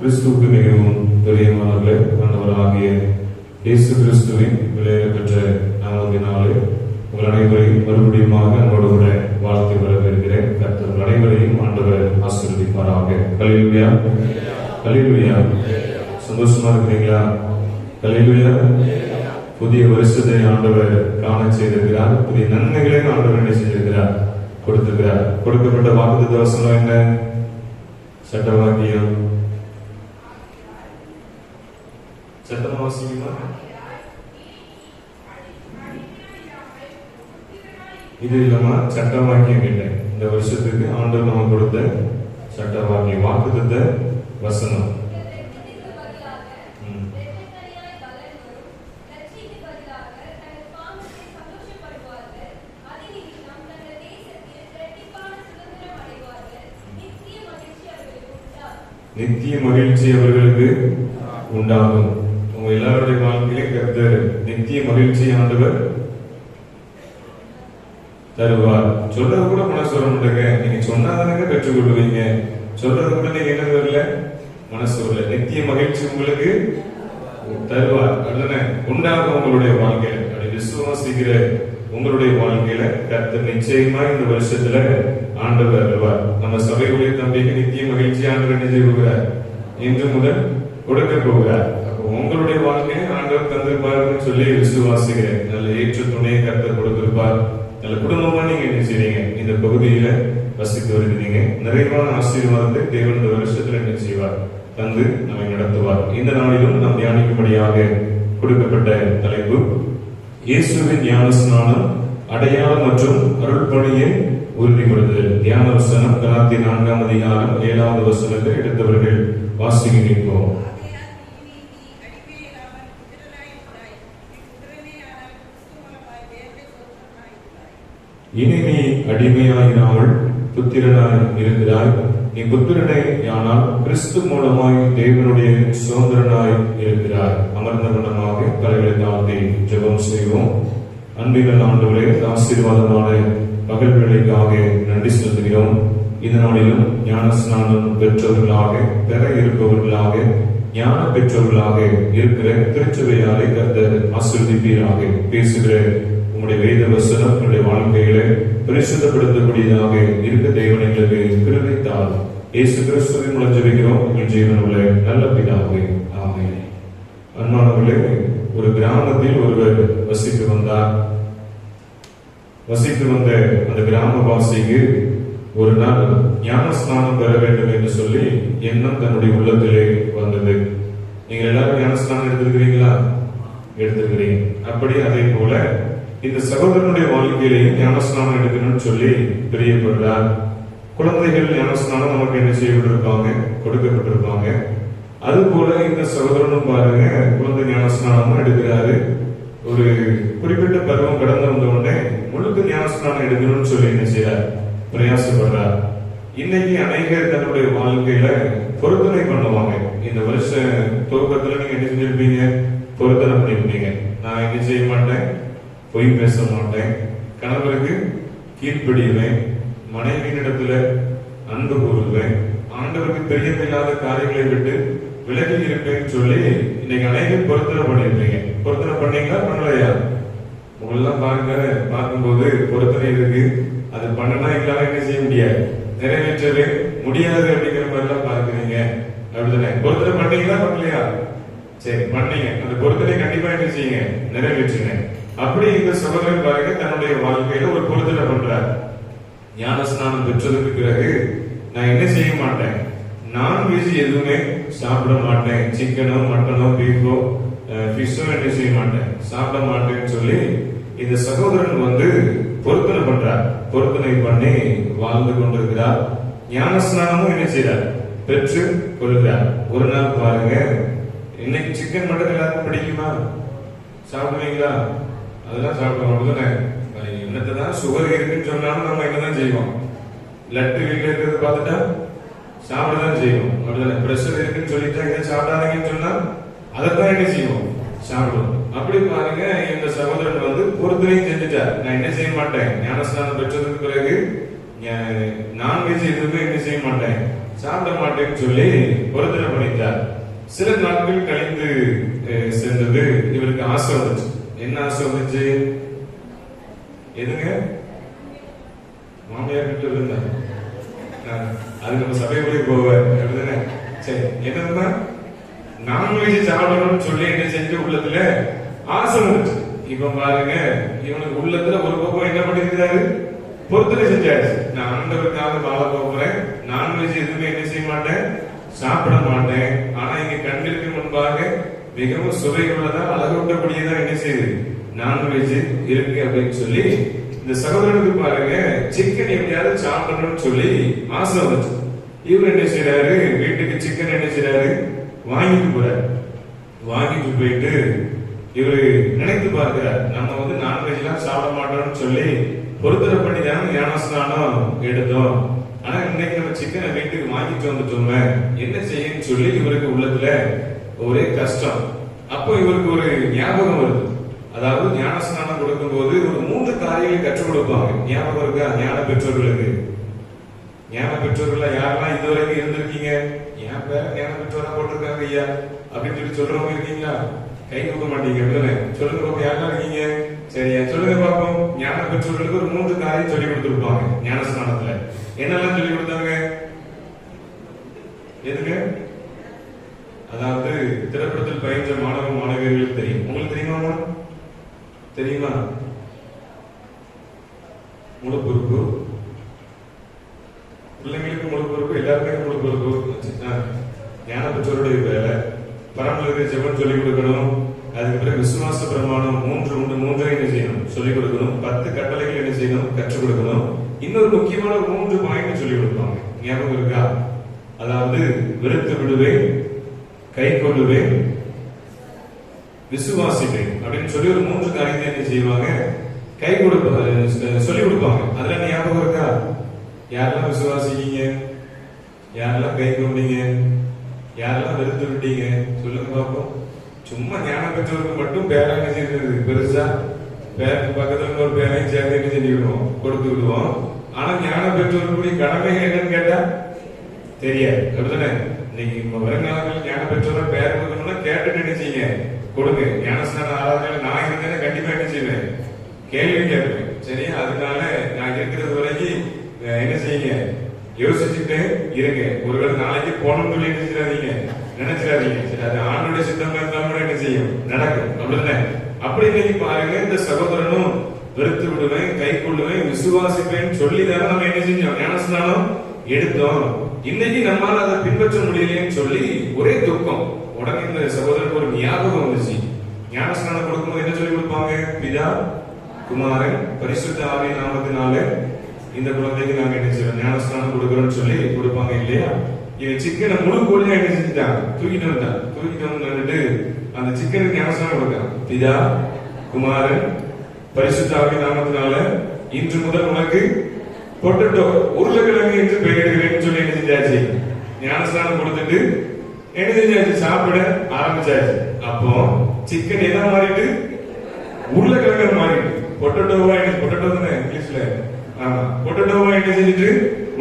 கிறிஸ்துவுக்கு மிகவும் பிரியமானவர்களே, ஆண்டவராகிய இயேசு கிறிஸ்துவின் விலையேறப்பெற்ற நாமத்தினாலே உங்கள் அனைவரையும் மறுபடியுமாக அன்போடு கூட வாழ்த்து வரவேற்கிறேன். கர்த்தர் அனைவரையும் ஆண்டவர் ஆசீர்வதிப்பாராக. ஹல்லேலூயா, ஹல்லேலூயா. சந்தோஷமா இருக்கிறீங்களா? ஹல்லேலூயா. புதிய வருஷத்தை ஆண்டவர் காண செய்திருக்கிறார். புதிய நன்மைகளை ஆண்டவர் என்ன செய்திருக்கிறார்? கொடுத்திருக்கிறார். கொடுக்கப்பட்ட வாக்குத்தத்த வசனம் என்ன? சட்டவாக்கியம். சட்டமாவசியமா இது இல்லாம சட்டவாக்கியம் கேட்டேன். இந்த வருஷத்துக்கு ஆண்டவர் நம்ம கொடுத்த சட்டவாக்கியம் வாக்குத்தத்த வசனம். நித்திய மகிழ்ச்சி அவர்களுக்கு உண்டாகும். உங்க எல்லாருடைய வாழ்க்கையிலே கர்த்தர் நித்திய மகிழ்ச்சி ஆண்டவர் தருவார். சொல்றது கூட மனசு வர மாட்டேங்க. நீங்க சொன்னாதானங்க பெற்றுக் கொள்வீங்க. சொல்றது கூட நீங்க என்ன வரல, மனசு வரல. நித்திய மகிழ்ச்சி உங்களுக்கு தருவார். அதுதானே உண்டாகும் உங்களுடைய வாழ்க்கையில. அப்படி விசுவாசிக்கிற உங்களுடைய வாழ்க்கையில கர்த்தர் நிச்சயமா இந்த வருஷத்துல ஆண்டவர் வருவார். நம்ம சபையுடைய தம்பிக்கு நித்திய மகிழ்ச்சி ஆண்டவர் என்ன செய்ய போகிறார், இன்று முதல் கொடுக்க போகிறார். அப்போ உங்களுடைய வாழ்க்கையை ஆண்டவர் தந்திருப்பாருன்னு சொல்லி விசுவாசிக்கிறேன். நல்ல ஏற்ற துணையை கர்த்தர் கொடுத்திருப்பார். நல்ல குடும்பமா நீங்க என்ன செய்றீங்க, இந்த பகுதியில வசித்து வருகிறீங்க. நிறைவான ஆசீர்வாதத்தை தேவன் இந்த வருஷத்துல என்ன செய்வார், தந்து நம்மை நடத்துவார். இந்த நாளிலும் நாம் தியானிக்கும்படியாக கொடுக்கப்பட்ட தலைப்பு இயேசுவின் ஞானஸ்நானம், அடையாளம் மற்றும் அருள்பணியை உறுதிப்படுத்துதல். தியான வசனம் கலாத்தியர் 4ஆம் அதிகாரம் 7வது வசனத்தை எடுத்தவர்கள் வாசிக்க கேட்போம். இனி நீ அடிமையாயிராமல் புத்திரனாய் இருக்கிறாய். நீ புத்திரனை ஆனால் கிறிஸ்து மூலமாய் தேவனுடைய சுதந்திரனாய் இருக்கிறாய். அமர்ந்த குணமாக தலைகளை தாழ்த்தி ஜெபம் செய்வோம். அன்பின் ஆண்டவரே, ஆசீர்வாதமான பகல் வேளைக்காக நன்றி செலுத்துகிறோம். இந்த நாளிலும் ஞானஸ்நானம் பெற்றவர்களாக, பெற இருப்பவர்களாக, ஞான பெற்றவர்களாக இருக்கிற திருச்சபையாரை கர்த்தர் ஆசீர்வதிப்பீராக. பேசுகிற உங்களுடைய வேத வசனம் உங்களுடைய வாழ்க்கையில பரிசுத்தப்படுத்தக்கூடியதாக இருக்க தேவன் எங்களுக்கு கிருபை தாரும். இயேசு கிறிஸ்துவின் மூலம் ஜெபிக்கிறோம் எங்கள் ஜீவனுள்ள நல்ல பிதாவே, ஆமென். அன்பானவர்களே, ஒரு கிராமத்தில் ஒருவர் வசித்து வந்தார். வசித்து வந்த அந்த கிராமவாசிக்கு ஒரு நாள் ஞானஸ்நானம் பெற வேண்டும் என்று சொல்லி எண்ணம் தன்னுடைய உள்ளத்திலே வந்தது. நீங்க எல்லாரும் ஞானஸ்நானம் எடுத்திருக்கிறீங்களா? எடுத்திருக்கிறீங்க. அப்படி அதே போல இந்த சகோதரனுடைய வாழ்க்கையிலேயும் ஞானஸ்நானம் எடுக்கணும்னு சொல்லி பிரியப்படுறார். குழந்தைகள் ஞானஸ்நானம் நமக்கு என்ன செய்யப்பட்டிருப்பாங்க, கொடுக்கப்பட்டிருப்பாங்க. அது போல இந்த சகோதரனும் பாருங்க, குழந்தை ஞானஸ்நானம் எடுக்கிறாரு. ஒரு குறிப்பிட்ட பருவம் கடந்து வந்த உடனே முழுக்க ஞானஸ்நானம் எடுக்கணும்னு சொல்லி என்ன செய்யறார், பிரயாசப்படுறார். இன்னைக்கு அநேகர் தன்னுடைய வாழ்க்கையில பொருத்தனை பண்ணுவாங்க. இந்த வருஷ துவக்கத்துல நீங்க என்ன செஞ்சிருப்பீங்க, பொருத்தனை பண்ணிருப்பீங்க. நான் என்ன செய்ய மாட்டேன், பொய் பேச மாட்டேன், கணவருக்கு கீழ்ப்படியுவேன், மனைவியினிடத்துல அன்பு கூறுவேன், ஆண்டவருக்கு பிரியமில்லாத காரியங்களை விட்டு விலகி இருப்பேன்னு சொல்லி இன்னைக்கு அநேகம் பொருத்தனை பண்ணிருப்பீங்க. பொருத்தனை பண்ணீங்களா, பண்ணலையா? உங்களெல்லாம் பாருங்க, பார்க்கும்போது பொருத்தனை இருக்கு. அது பண்ணனா எங்களால என்ன செய்ய முடியாது, நிறைவேற்றவே முடியாது அப்படிங்கிற மாதிரி எல்லாம் பார்க்கிறீங்க. அப்படிதானே? பொருத்தனை பண்ணீங்களா, பண்ணலையா? சரி, பண்ணீங்க. அந்த பொருத்தனை கண்டிப்பா என்ன செய்யுங்க, நிறைவேற்றுங்க. அப்படி இந்த சகோதரன் பாருங்க, தன்னுடைய வாழ்க்கையில ஒரு பொருத்தனை பண்றார். ஞானஸ்நானம் பெற்றதுக்கு பிறகு நான் என்ன செய்ய மாட்டேன், நான்வெஜ் எதுவுமே சாப்பிட மாட்டேன். சிக்கனோ மட்டனோ பீஃபோ ஃபிஷ்ஷோ என்ன செய்ய மாட்டேன், சாப்பிட மாட்டேன்னு சொல்லி இந்த சகோதரன் வந்து பொருத்தனை பண்றார். பொருத்தனை பண்ணி வாழ்ந்து கொண்டிருக்கிறார். ஞானஸ்நானமும் என்ன செய்யறார், பெற்று கொள்கிறார். ஒரு நாள் பாருங்க, இன்னைக்கு சிக்கன் மட்டன் எல்லாருக்கும் பிடிக்குமா, சாப்பிடுவீங்களா? அதெல்லாம் சாப்பிட மாட்டோம். என்னத்தான் சுகர் இருக்குன்னு சொன்னாலும் நம்ம என்னதான் செய்வோம், லட்டு வீட்டுல இருக்கிறது பார்த்துட்டா சாப்பிடதான் செய்வோம். அப்படிதானே? பிரஷர் இருக்குன்னு சொல்லிட்டா இதை சாப்பிடாதீங்கன்னு சொன்னா அதைத்தான் என்ன செய்வோம், சாப்பிடுவோம். அப்படி பாருங்க, இந்த சகோதரன் வந்து பொறுத்தனையும் செஞ்சுட்டார். நான் என்ன செய்ய மாட்டேன், ஞானஸ்நானம் பெற்றதுக்கு பிறகு நான்வெஜ் எதுவுமே என்ன செய்ய மாட்டேன், சாப்பிட மாட்டேன்னு சொல்லி பொருத்தனை பண்ணிட்டார். சில நாட்கள் கழிந்து சென்றது. இவருக்கு ஆசை வந்துச்சு. என்ன ஆசை வந்துச்சு, எதுங்க? மாமியார் கிட்ட இருந்தா அது நம்ம சபைக்குள்ளே போவேன். அப்படிதானே? சரி, என்னன்னா நான்வெஜ் சாப்பிடணும்னு சொல்லி என்ன செஞ்சு உள்ளத்துல ஆசை வந்துச்சு. இப்ப பாருங்க, இவனுக்கு உள்ளத்துல ஒரு பக்கம் என்ன பண்ணிருக்கிறாரு, பொருத்தனை செஞ்சாச்சு. நான் ஆண்டவருக்காக வாழ போகிறேன், நான்வெஜ் எதுவுமே என்ன செய்ய மாட்டேன், சாப்பிட மாட்டேன். ஆனா இங்க கண்ணிற்கு முன்பாக மிகவும் சுவையுள்ளதா, அழகூட்டக்கூடியதா என்ன செய்யுது, நான்வெஜ் இருக்கு அப்படின்னு சொல்லி இந்த சகோதரனுக்கு பாருங்க, சிக்கன் எப்படியாவது சாப்பிடணும்னு சொல்லி ஆசை வந்துச்சு. இவர் என்ன செய்யறாரு, வீட்டுக்கு சிக்கன் என்ன செய்யறாரு, வாங்கிட்டு போறாரு. வாங்கிட்டு போயிட்டு இவரு நினைத்து பார்க்கிறார், நம்ம வந்து நான்வெஜ் எல்லாம் சாப்பிட மாட்டோம்னு சொல்லி பொருத்தனை பண்ணி தானே ஞானஸ்நானம் எடுத்தோம். ஆனா இன்னைக்கு நம்ம சிக்கனை வீட்டுக்கு வாங்கிட்டு வந்துட்டோமே, என்ன செய்யன்னு சொல்லி இவருக்கு உள்ளத்துல ஒரே கஷ்டம். அப்போ இவருக்கு ஒரு ஞாபகம் வருது. அதாவது ஞானஸ்நானம் கொடுக்கும் போது ஒரு 3 காரியங்களை கற்றுக் கொடுப்பாங்க. ஞாபகம் இருக்கா? ஞான பெற்றோர்களுக்கு. ஞான பெற்றோர்கள யாரெல்லாம் இதுவரைக்கும் இருந்திருக்கீங்க? என் பேர ஞான பெற்றோரா போட்டிருக்காங்க ஐயா அப்படின்னு சொல்லி சொல்றவங்க இருக்கீங்களா? கை தூக்க மாட்டீங்க. சொல்லுங்க பாப்போம், யாரெல்லாம் இருக்கீங்க? சரியா, சொல்லுங்க பாப்போம். ஞான பெற்றோர்களுக்கு ஒரு 3 காரியம் சொல்லி கொடுத்திருப்பாங்க ஞானஸ்நானத்துல. என்னெல்லாம் சொல்லி கொடுத்தாங்க? எதுங்க? அதாவது திரைப்படத்தில் பயின்ற மாணவ மாணவியர்களுக்கு தெரியும். உங்களுக்கு தெரியுமா? தெரியுமா? முழு பொறுப்பு பிள்ளைங்களுக்கு, முழு பொறுப்பு எல்லாருமே, முழு பொறுப்பு ஞான பெற்றோருடைய வேலை. பரம்பரை ஜெபம் சொல்லிக் கொடுக்கணும். அதுக்கு பிறகு விசுவாச பிரமாணம் 3 என்ன செய்யணும்? சொல்லிக் கொடுக்கணும். 10 கட்டளைகள் என்ன செய்யணும்? கற்றுக் கொடுக்கணும். இன்னொரு முக்கியமான 3 பாயிண்ட் சொல்லிக் கொடுப்பாங்க. ஞாபகம் இருக்கா? அதாவது வெறுத்து விடுவேன், கை கொள்ளுவேன், விசுவாசிப்பேன் அப்படின்னு சொல்லி ஒரு 3 காரியத்தை என்ன செய்வாங்க? கை கொடுப்பாங்க, சொல்லிக் கொடுப்பாங்க. அதுல ஞாபகம் இருக்கா? யாரெல்லாம் விசுவாசிக்கீங்க? யாரெல்லாம் கை கொண்டீங்க? யாரெல்லாம் வெறுத்து விட்டீங்க? சொல்லுங்க பார்ப்போம். சும்மா ஞான பெற்றோருக்கு மட்டும் பேராங்க செய்யறது பெருசா, பேருக்கு பக்கத்துல ஒரு பேரையும் சேர்த்து என்ன செஞ்சுக்கிடுவோம்? கொடுத்து விடுவோம். ஆனா ஞான பெற்றோருக்குரிய கடமை என்னன்னு கேட்டா தெரியாது. அப்படித்தானே? இன்னைக்கு வருங்காலங்கள் ஞான பெற்றோர பேர் கொடுக்கணும்னா கேட்டுட்டு என்ன செய்யுங்க? கொடுங்க. ஞானஸ்நான ஆராதனை நான் இருந்தேன்னா கண்டிப்பா என்ன செய்வேன்? கேள்வி கேட்பேன். சரியா? அதனால நான் இருக்கிறது வரைக்கும் என்ன செய்யுங்க? யோசிச்சுட்டு இருங்க. ஒருவேளை நாளைக்கு போனோம்னு சொல்லி நினைச்சிடாதீங்க. சரி, அது ஆண்டுடைய சித்தமா இருந்தாலும் என்ன செய்யும்? நடக்கும். அப்படிதானே? அப்படி இன்னைக்கு பாருங்க, இந்த சகோதரனும் வெறுத்து விடுவேன், கை கொள்ளுவேன், விசுவாசிப்பேன் சொல்லிதானே நம்ம என்ன செஞ்சோம்? ஞானஸ்நானம் எடுத்தோம். இன்னைக்கு நம்மால அதை பின்பற்ற முடியலையேன்னு சொல்லி ஒரே துக்கம். உடனே இந்த சகோதரனுக்கு ஒரு ஞாபகம் வந்துச்சு. ஞானஸ்நானம் கொடுக்கும்போது என்ன சொல்லி கொடுப்பாங்க? பிதா, குமாரன், பரிசுத்த ஆவியின் நாமத்தினால இந்த குழந்தைக்கு நாங்க என்ன செய்யறோம்? ஞானஸ்நானம் கொடுக்கறோம்னு சொல்லி கொடுப்பாங்க இல்லையா? இவன் சிக்கனை முழு கோழியா என்ன செஞ்சுட்டாங்க? தூக்கிட்டு வந்துட்டு அந்த சிக்கனுக்கு ஞானஸ்நானம் கொடுக்கான். பிதா, குமாரன், பரிசுத்த ஆவியின் நாமத்தினால இன்று முதல் உனக்கு பொட்டட்டோ, உருளைக்கிழங்கு என்று பெயரிடுகிறேன்னு சொல்லி என்ன செஞ்சாச்சு? ஞானஸ்நானம் கொடுத்துட்டு என்ன செஞ்சாச்சு? சாப்பிட ஆரம்பிச்சாச்சு. அப்போ சிக்கன் எதா மாறிட்டு? உருளைக்கிழங்கு மாறிட்டு பொட்டட்டோவா பொட்டட்டோ தானே இங்கிலீஷ்ல. ஆமா, பொட்டட்டோவா என்ன செஞ்சுட்டு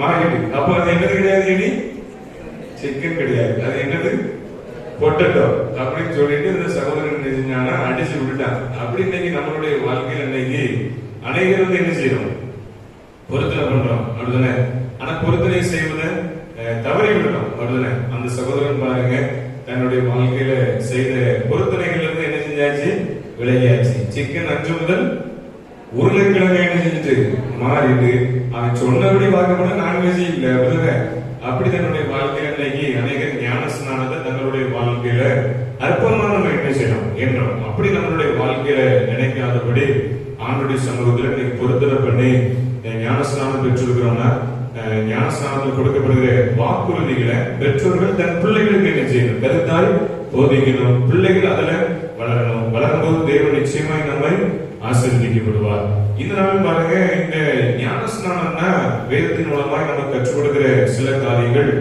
மாறிட்டு. அப்ப அது என்னது கிடையாது? இனி சிக்கன் கிடையாது. அது என்னது? பொட்டட்டோ அப்படின்னு சொல்லிட்டு இந்த சகோதரன் என்ன செஞ்சானா? அடிச்சு விட்டுட்டான். அப்படி இன்னைக்கு நம்மளுடைய வாழ்க்கையில் இன்னைக்கு அனைவரும் வந்து என்ன செய்யறோம்? பொருத்தனை பண்றோம். அப்படிதானே? ஆனா பொருத்தனை செய்வதை தவறி விடுறோம். அப்படிதானே? அந்த சகோதரன் பாருங்க, தன்னுடைய வாழ்க்கையில செய்த பொருத்தனைகள் இருந்து என்ன செஞ்சாச்சு? விலகியாச்சு. சிக்கன் 5 முதல் உருளைக்கிழங்கு என்ன செஞ்சுட்டு மாறிட்டு அவன் சொன்னபடி பார்க்கப்பட நான்வெஜ் இல்ல. அப்படிதானே? அப்படி தன்னுடைய வாழ்க்கையில இன்னைக்கு அநேகர் ஞானஸ்நானத்தை தங்களுடைய வாழ்க்கையில அற்பமான நம்ம என்ன செய்யணும் என்றோம். அப்படி நம்மளுடைய வாழ்க்கையில நினைக்காதபடி ஆண்டுடைய சமூகத்துல இன்னைக்கு பொருத்தனை பண்ணி ஞானஸ்நானம் பெற்றிருக்கிறோம்னா, ஞானஸ்நானத்தில் கொடுக்கப்படுகிற வாக்குறுதிகளை பெற்றோர்கள் தன் பிள்ளைகளுக்கு என்ன செய்யணும்? கருத்தாய் போதிக்கணும். பிள்ளைகள் அதுல வளரணும். வளரும்போது தேவன் நிச்சயமாய் நம்மை ஆசீர்வதிக்கப்படுவார். இந்த நாள் பாருங்க, இந்த ஞானஸ்நானம்னா வேதத்தின் மூலமாய் நமக்கு கற்றுக் கொடுக்கிற சில காரியங்கள்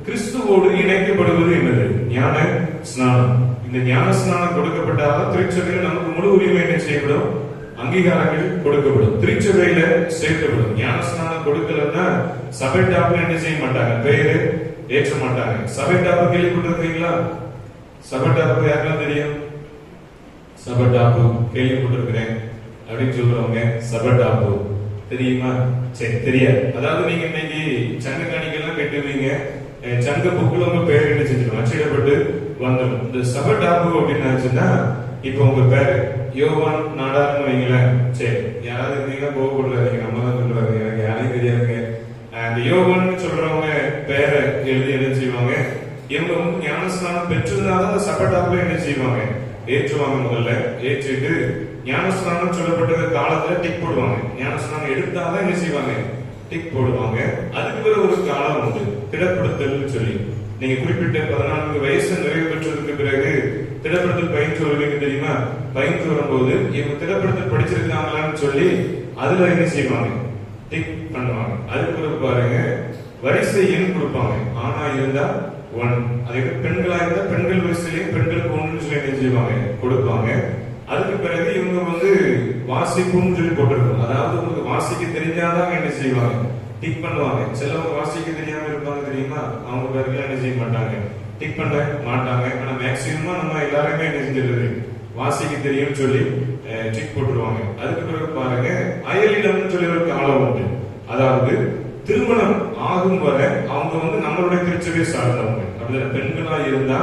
கிறிஸ்துவோடு இணைக்கப்படுவது என்னது? ஞான ஸ்நானம். இந்த ஞான ஸ்நானம் கொடுக்கப்பட்டால் திருச்சபையில் நமக்கு முழு உரிமை என்ன செய்யப்படும்? அங்கீகாரங்கள் கொடுக்கப்படும், திருச்சபையில சேர்க்கப்படும். ஞான ஸ்நானம் கொடுக்கலன்னா சபை டாப்ல என்ன செய்ய மாட்டாங்க? பெயரு ஏற்ற மாட்டாங்க. சபை டாப்பு கேள்விப்பட்டிருக்கீங்களா? சபை டாப்பு யாருக்கெல்லாம் தெரியும்? சபை டாப்பு கேள்விப்பட்டிருக்கிறேன் அப்படின்னு சொல்றவங்க சபை டாப்பு தெரியுமா? சரி, தெரியாது. அதாவது நீங்க இன்னைக்கு சங்க காணிக்கெல்லாம் கட்டுவீங்க, சங்க புக்குல உங்க பேர் என்ன செஞ்சிடும்? அச்சிடப்பட்டு வந்துடும். இந்த சபை டாப்பு அப்படின்னு ஆச்சுன்னா, இப்ப உங்க பேரு யோவான் நாடார்னு வைங்களேன். சரி, யாராவது இருந்தீங்கன்னா கோவப்படாதீங்க, நம்ம தான் சொல்றாங்க, எனக்கு யாரையும் தெரியாதுங்க. அந்த யோவான்னு சொல்றவங்க பேரை எழுதி என்ன செய்வாங்க? இவங்க வந்து ஞானஸ்நானம் பெற்றிருந்தாலும் அந்த சபை டாப்ல என்ன செய்வாங்க? ஏற்றுவாங்க. முதல்ல ஏற்றிட்டு ஞானஸ்நானம் சொல்லப்பட்ட காலத்துல டிக் போடுவாங்க. ஞானஸ்நானம் எடுத்தாதான் என்ன செய்வாங்க? டிக் போடுவாங்க. அதுக்கு பிறகு ஒரு காலம் உண்டு, திடப்படுத்தல் சொல்லி. நீங்க குறிப்பிட்ட 14 வயசு நிறைவு பெற்றதுக்கு பிறகு திடப்படுத்தல் பயின்று வருவீங்க தெரியுமா? பயின்று வரும்போது இவங்க திடப்படுத்தல் படிச்சிருக்காங்களான்னு சொல்லி அதுல என்ன செய்வாங்க? டிக் பண்ணுவாங்க. அதுக்கு பிறகு பாருங்க, வரிசை எண் கொடுப்பாங்க. ஆணா இருந்தா 1, அதே பெண்களா இருந்தா பெண்கள் வரிசையிலேயே பெண்களுக்கு 1 சொல்லி என்ன செய்வாங்க கொடுப்பாங்க. அதுக்கு பிறகு இவங்க வாசிப்புன்னு சொல்லி போட்டிருக்கோம். அதாவது உங்களுக்கு வாசிக்க தெரிஞ்சாதான் என்ன செய்வாங்க டிக் பண்ணுவாங்க. சிலவங்க வாசிக்க தெரியாம இருப்பாங்க தெரியுமா, அவங்க பேருக்கு என்ன செய்ய மாட்டாங்க, டிக் பண்ண மாட்டாங்க. ஆனா மேக்சிமமா நம்ம எல்லாருமே என்ன செஞ்சிருது வாசிக்க தெரியும் சொல்லி டிக் போட்டுருவாங்க. அதுக்கு பிறகு பாருங்க அயலிடம்னு சொல்லி ஒரு காலம் உண்டு. அதாவது திருமணம் ஆகும் வரை அவங்க நம்மளுடைய திருச்சபையை சார்ந்தவங்க. அப்படிதான் பெண்களா இருந்தா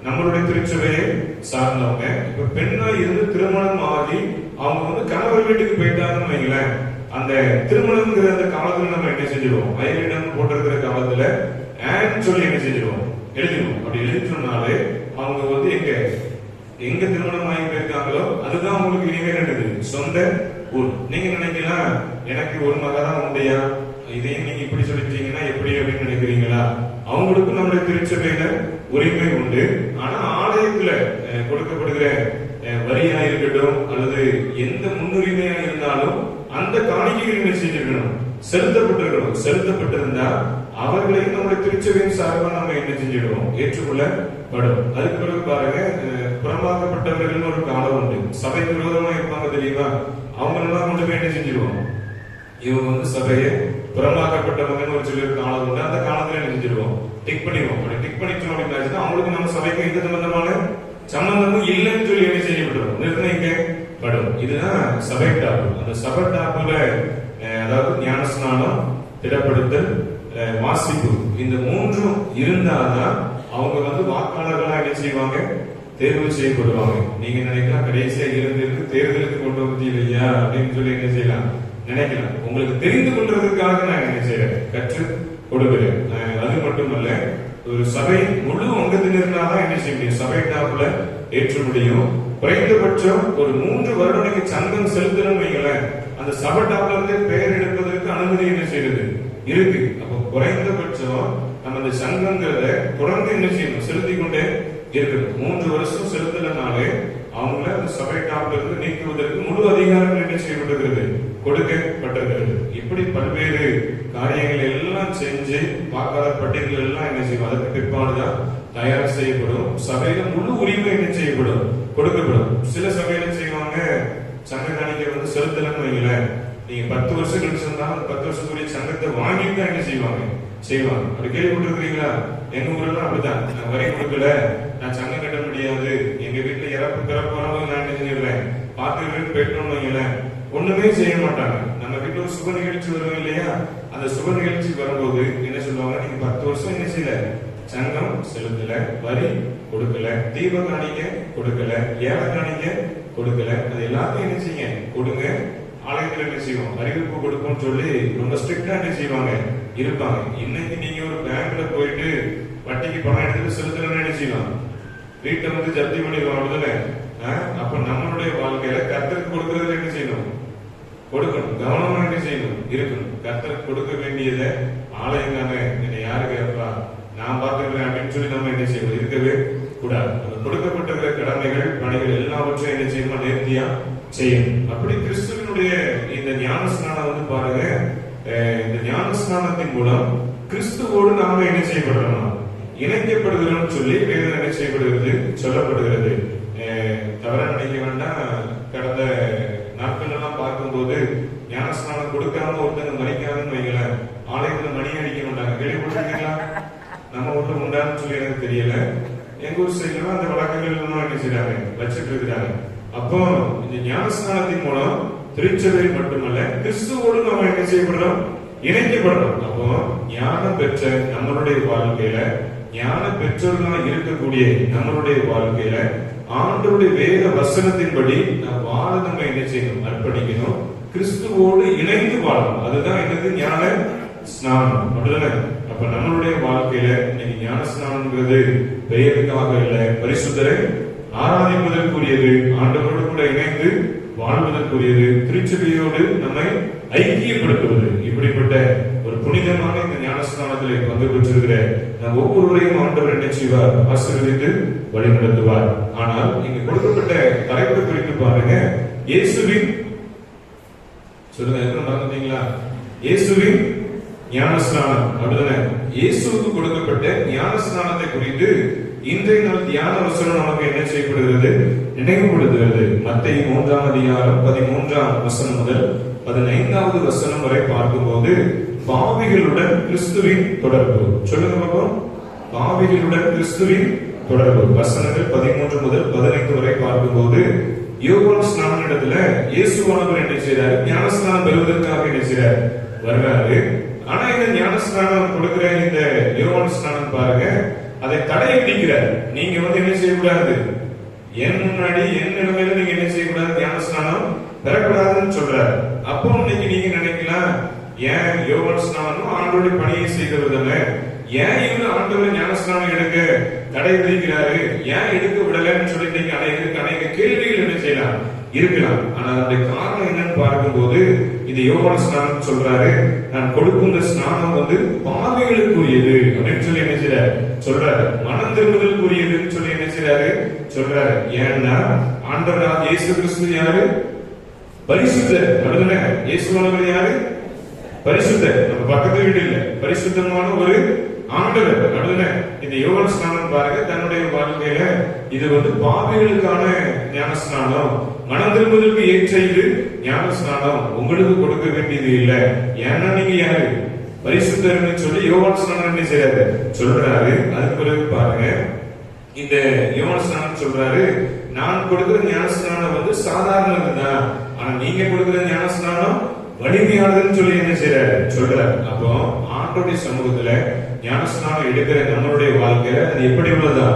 நம்மளுடைய திருச்சபையை சார்ந்தவங்க. இப்ப பெண்ணா இருந்து திருமணம் ஆகி அவங்க கணவர் வீட்டுக்கு போயிட்டாங்கன்னு வைங்களேன், அந்த திருமணம்ங்கிற அந்த காலத்துல நம்ம என்ன செஞ்சிருவோம், அயலிடம் போட்டிருக்கிற காலத்துல ஆன் சொல்லி என்ன செஞ்சிருவோம் எழுதிடுவோம். அப்படி எழுதிட்டோம்னாலே அவங்க எங்க திருமணம் ஆகி போயிருக்காங்களோ அதுதான் உங்களுக்கு இனிமேல் என்னது சொந்த ஊர். நீங்க நினைக்கலாம் எனக்கு ஒரு மகதான் உண்டையா, இதையும் நீங்க இப்படி சொல்லிட்டீங்கன்னா எப்படி அப்படின்னு நினைக்கிறீங்களா? அவங்களுக்கும் நம்முடைய திருச்சபையில உரிமை உண்டு. ஆனா ஆலயத்துல கொடுக்கப்படுகிற வரியா இருக்கட்டும் அல்லது எந்த முன்னுரிமையா இருந்தாலும் அந்த காணிக்கைகள் என்ன செஞ்சிருக்கணும், செலுத்தப்பட்டிருக்கணும். செலுத்தப்பட்டிருந்தா அவர்களையும் நம்முடைய திருச்சபையின் சார்பாக நம்ம என்ன செஞ்சிடுவோம், ஏற்றுக்கொள்ளப்படும். அதுக்கு பிறகு பாருங்க புறம்பாக்கப்பட்டவர்கள் ஒரு காலம் உண்டு. சபைக்கு விரோதமா இருப்பாங்க தெரியுமா, அவங்க எல்லாம் கொண்டு போய் என்ன செஞ்சிருவோம், இவங்க சபையை புறம்பாக்கப்பட்டவங்க ஒரு சில காலம் உண்டு. அந்த காலத்துல என்ன செஞ்சிருவோம் டிக் பண்ணிடுவோம். அப்படி டிக் பண்ணிட்டோம் அப்படின்னா அவங்களுக்கு நம்ம சபைக்கு எந்த சம்பந்தமான சம்பந்தமும் இல்லைன்னு சொல்லி என்ன செய்யப்படும், நிர்ணயிக்கப்படும். இதுதான் சபை டாப்பு. அந்த சபை டாப்புல அதாவது ஞானஸ்நானம், திடப்படுத்தல், வாசிப்பு, இந்த 3 இருந்தாதான் அவங்க வாக்காளர்களா என்ன செய்வாங்க, தேர்வு செய்யப்படுவாங்க. நீங்க நினைக்கலாம் கடைசியா இருந்து தேர்தலுக்கு கொண்டு வந்து இல்லையா அப்படின்னு சொல்லி என்ன செய்யலாம் நினைக்கலாம். உங்களுக்கு தெரிந்து கொள்றதுக்காக நான் என்ன செய்யறேன், கற்று கொடுக்கிறேன். அது மட்டுமல்ல, ஒரு சபை முழு அங்கத்தினர்னாதான் என்ன செய்ய முடியும், சபை டாப்ல ஏற்ற முடியும். குறைந்தபட்சம் ஒரு 3 வருடம் நீங்க சங்கம் செலுத்தணும் வைங்களேன், அந்த சபை டாப்ல பெயர் எடுப்பதற்கு அனுமதி என்ன செய்யறது இருக்கு. அப்போ குறைந்தபட்சம் நம்ம அந்த சங்கங்கிறத தொடர்ந்து என்ன செய்யணும், செலுத்தி கொண்டே இருக்கணும். 3 வருஷம் செலுத்தலனாலே அவங்கள அந்த சபை டாப்ல இருந்து நீக்குவதற்கு முழு அதிகாரங்கள் என்ன செய்யப்பட்டிருக்கிறது, கொடுக்கப்பட்டிருக்கிறது. இப்படி பல்வேறு காரியங்கள் எல்லாம் செஞ்சு வாக்காளர் பட்டியல்கள் எல்லாம் என்ன செய்யும், அதற்கு பிற்பாடுதான் தயார் செய்யப்படும். சபையில முழு உரிமை என்ன செய்யப்படும், கொடுக்கப்படும். சில சபையில செய்வாங்க, சங்க காணிக்கை செலுத்தலன்னு வைங்களேன், நீங்க 10 வருஷம் கழிச்சு இருந்தாலும் அந்த 10 வருஷத்துடைய சங்கத்தை வாங்கிட்டு தான் என்ன செய்வாங்க. அப்படி கேள்விப்பட்டிருக்கிறீங்களா? எங்க ஊர்ல அப்படிதான், நான் வரி கொடுக்கல, நான் சங்கம் கட்ட முடியாது, எங்க வீட்டுல பிறப்பு வரவங்க நான் என்ன செஞ்சிருவேன் பார்த்து போயிட்டோம்னு வைங்களேன், ஒண்ணுமே செய்ய மாட்டாங்க. நம்ம வீட்டுல ஒரு சுப நிகழ்ச்சி வரும் இல்லையா, அந்த சுப நிகழ்ச்சி வரும்போது என்ன சொல்லுவாங்க, நீங்க 10 வருஷம் என்ன செய்யல, சங்கம் செலுத்தல, வரி கொடுக்கல, தீப காணிக்க கொடுக்கல, ஏழை காணிக்க கொடுக்கல, அது எல்லாத்தையும் என்ன செய்ய கொடுங்க, ஆலயத்தில் என்ன செய்வோம் அறிவிப்பு கொடுப்போம் சொல்லி ரொம்ப ஸ்ட்ரிக்டா என்ன செய்வாங்க இருப்பாங்க. இன்னைக்கு நீங்க ஒரு பேங்க்ல போயிட்டு வட்டிக்கு பணம் எடுத்துட்டு செலுத்தலன்னு என்ன செய்வாங்க, வீட்டை ஜப்தி பண்ணிடுவாங்க. அப்படிதானே? அப்ப நம்மளுடைய வாழ்க்கையில கர்த்தருக்கு கொடுக்கறதுல என்ன செய்யணும், கொடுக்கணும், கவனமா என்ன செய்யணும் இருக்கணும். கர்த்தருக்கு கொடுக்க வேண்டியதை ஆலயங்கான என்னை யாரு கேட்பா, நான் பார்த்துக்கிறேன் அப்படின்னு சொல்லி நம்ம என்ன செய்யணும் இருக்கவே கூடாது. கொடுக்கப்பட்டிருக்கிற கடமைகள் பணிகள் எல்லாவற்றையும் என்ன செய்யணும், நேர்த்தியா செய்யணும். அப்படி கிறிஸ்துவனுடைய இந்த ஞானஸ்நானம் பாருங்க, இந்த ஞானஸ்நானத்தின் மூலம் கிறிஸ்துவோடு நாம என்ன செய்யப்படுறோம், இணைக்கப்படுகிறோம் சொல்லி வேதம் என்ன செய்யப்படுகிறது சொல்லப்படுகிறது. தவற நினைக்க வேண்டாம். கடந்த நாட்கள் எல்லாம் பார்க்கும்போது ஞானஸ்நானம் கொடுக்காம ஒருத்தங்க மறிக்காதுன்னு வைக்கல, ஆலயத்துல மணி அடிக்க மாட்டாங்க. கேள்விப்பட்டிருக்கீங்களா? நம்ம ஊர்ல உண்டான்னு சொல்லி எனக்கு தெரியல. எங்க ஊர் சைட்ல அந்த வழக்கங்கள் எல்லாம் என்ன செய்யறாங்க வச்சுட்டு இருக்கிறாங்க. அப்போ இந்த ஞானஸ்நானத்தின் மூலம் திருச்சபை மட்டுமல்ல கிறிஸ்துவோடு நம்ம என்ன செய்யப்படுறோம், இணைக்கப்படுறோம். அப்போ ஞானம் பெற்ற நம்மளுடைய வாழ்க்கையில, ஞான பெற்றோர்களா இருக்கக்கூடிய நம்மளுடைய வாழ்க்கையில ஆண்டவருடைய வேத வசனத்தின்படி நாம் வாழ நம்ம என்ன செய்யணும், அர்ப்பணிக்கணும். கிறிஸ்துவோடு இணைந்து வாழணும். அதுதான் என்னது ஞான ஸ்நானம். அப்படிதானே? அப்ப நம்மளுடைய வாழ்க்கையில இன்னைக்கு ஞான ஸ்நானம்ங்கிறது பெயருக்காக இல்ல, பரிசுத்தரை ஆராதிப்பதற்குரியது, ஆண்டவரோடு கூட இணைந்து வாழ்வதற்குரியது, திருச்சபையோடு நம்மை ஐக்கியப்படுத்துவது. இப்படிப்பட்ட ஒரு புனிதமான இந்த ஞானஸ்நானத்திலே பங்கு பெற்றிருக்கிற நம் ஒவ்வொருவரையும் ஆண்டவர் என்ன செய்வார், ஆசீர்வதித்து வழிநடத்துவார். ஆனால் இங்கு கொடுக்கப்பட்ட தலைப்பு குறித்து பாருங்க, இயேசுவின் சொல்லுங்க, என்ன மறந்துட்டீங்களா? இயேசுவின் ஞானஸ்நானம் அப்படிதானே? இயேசுவுக்கு கொடுக்கப்பட்ட ஞானஸ்நானத்தை குறித்து இன்றைய நாள் தியான வசனம் நமக்கு என்ன செய்யப்படுகிறது? நினைவுபடுத்துகிறது. மத்தேயு 3ஆம் அதிகாரம் 13ஆம் வசனம் முதல் 15வது வசனம் வரை பார்க்கும்போது பாவிகளுடன் கிறிஸ்துவின் தொடர்பு. சொல்லுங்க பாப்போம். பாவிகளுடன் கிறிஸ்துவின் தொடர்பு. வசனங்கள் 13 முதல் 15 வரை பார்க்கும்போது யோவான் ஸ்நானன் இடத்துல இயேசுவானவர் என்ன செய்றாரு? ஞானஸ்நானம் பெறுவதற்காக என்ன செய்றாரு? வர்றாரு. ஆனா இந்த ஞானஸ்நானம் கொடுக்கிற இந்த யோவான் ஸ்நானன் பாருங்க, அதை தடை விதிக்கிறார். நீங்க என்ன செய்யக்கூடாது? என் முன்னாடி என் நிலைமையில நீங்க என்ன செய்யக்கூடாது? ஞானஸ்நானம் பெறக்கூடாதுன்னு சொல்றாரு. அப்போ இன்னைக்கு நீங்க நினைக்கலாம், ஏன் யோவான் ஸ்நானம் ஆண்டோடைய பணியை செய்தவர் தானே, ஏன் இவரு ஆண்டவர் ஞானஸ்நானம் எடுக்க தடை விதிக்கிறாரு, ஏன் எடுக்க விடலன்னு சொல்லி நீங்க அநேக கேள்விகள் என்ன செய்யலாம் இருக்கலாம். ஆனா அதனுடைய காரணம் என்னன்னு பார்க்கும்போது இது யோவான் ஸ்நானம் சொல்றாரு, நான் கொடுக்கும் இந்த ஸ்நானம் பாவிகளுக்குரியது அப்படின்னு சொல்லி என்ன செய்யறாரு? சொல்றாரு. மனம் திரும்புதலுக்குரியதுன்னு சொல்லி என்ன செய்யறாரு? சொல்றாரு. ஏன்னா ஆண்டவராக இயேசு கிறிஸ்து யாரு? பரிசுத்தர். அப்படிதானே? இயேசுவானவர் யாரு? பரிசுத்தர். நம்ம பக்கத்து வீடு இல்ல, பரிசுத்தமான ஒரு ஆண்டவர். அப்படிதானே? இந்த யோவான் ஸ்நானம் பாருங்க, தன்னுடைய வாழ்க்கையில இது பாவிகளுக்கான ஞானஸ்நானம், மனம் திரும்புவதற்கு ஏற்ற இது ஞானஸ்நானம், உங்களுக்கு கொடுக்க வேண்டியது இல்ல. ஏன்னா நீங்க யாரு? பரிசுத்தர்னு சொல்லி யோவான் ஸ்நானம் என்ன செய்யறாரு? சொல்றாரு. அதுக்கு பிறகு பாருங்க, இந்த யோவான் ஸ்நானம் சொல்றாரு, நான் கொடுக்கிற ஞானஸ்நானம் சாதாரணதுதான், ஆனா நீங்க கொடுக்கிற ஞானஸ்நானம் வலிமையானதுன்னு சொல்லி என்ன செய்யறாரு? சொல்றாரு. அப்போ ஆண்டோடைய சமூகத்துல ஞானஸ்நானம் எடுக்கிற நம்மளுடைய வாழ்க்கையில அது எப்படி உள்ளதா?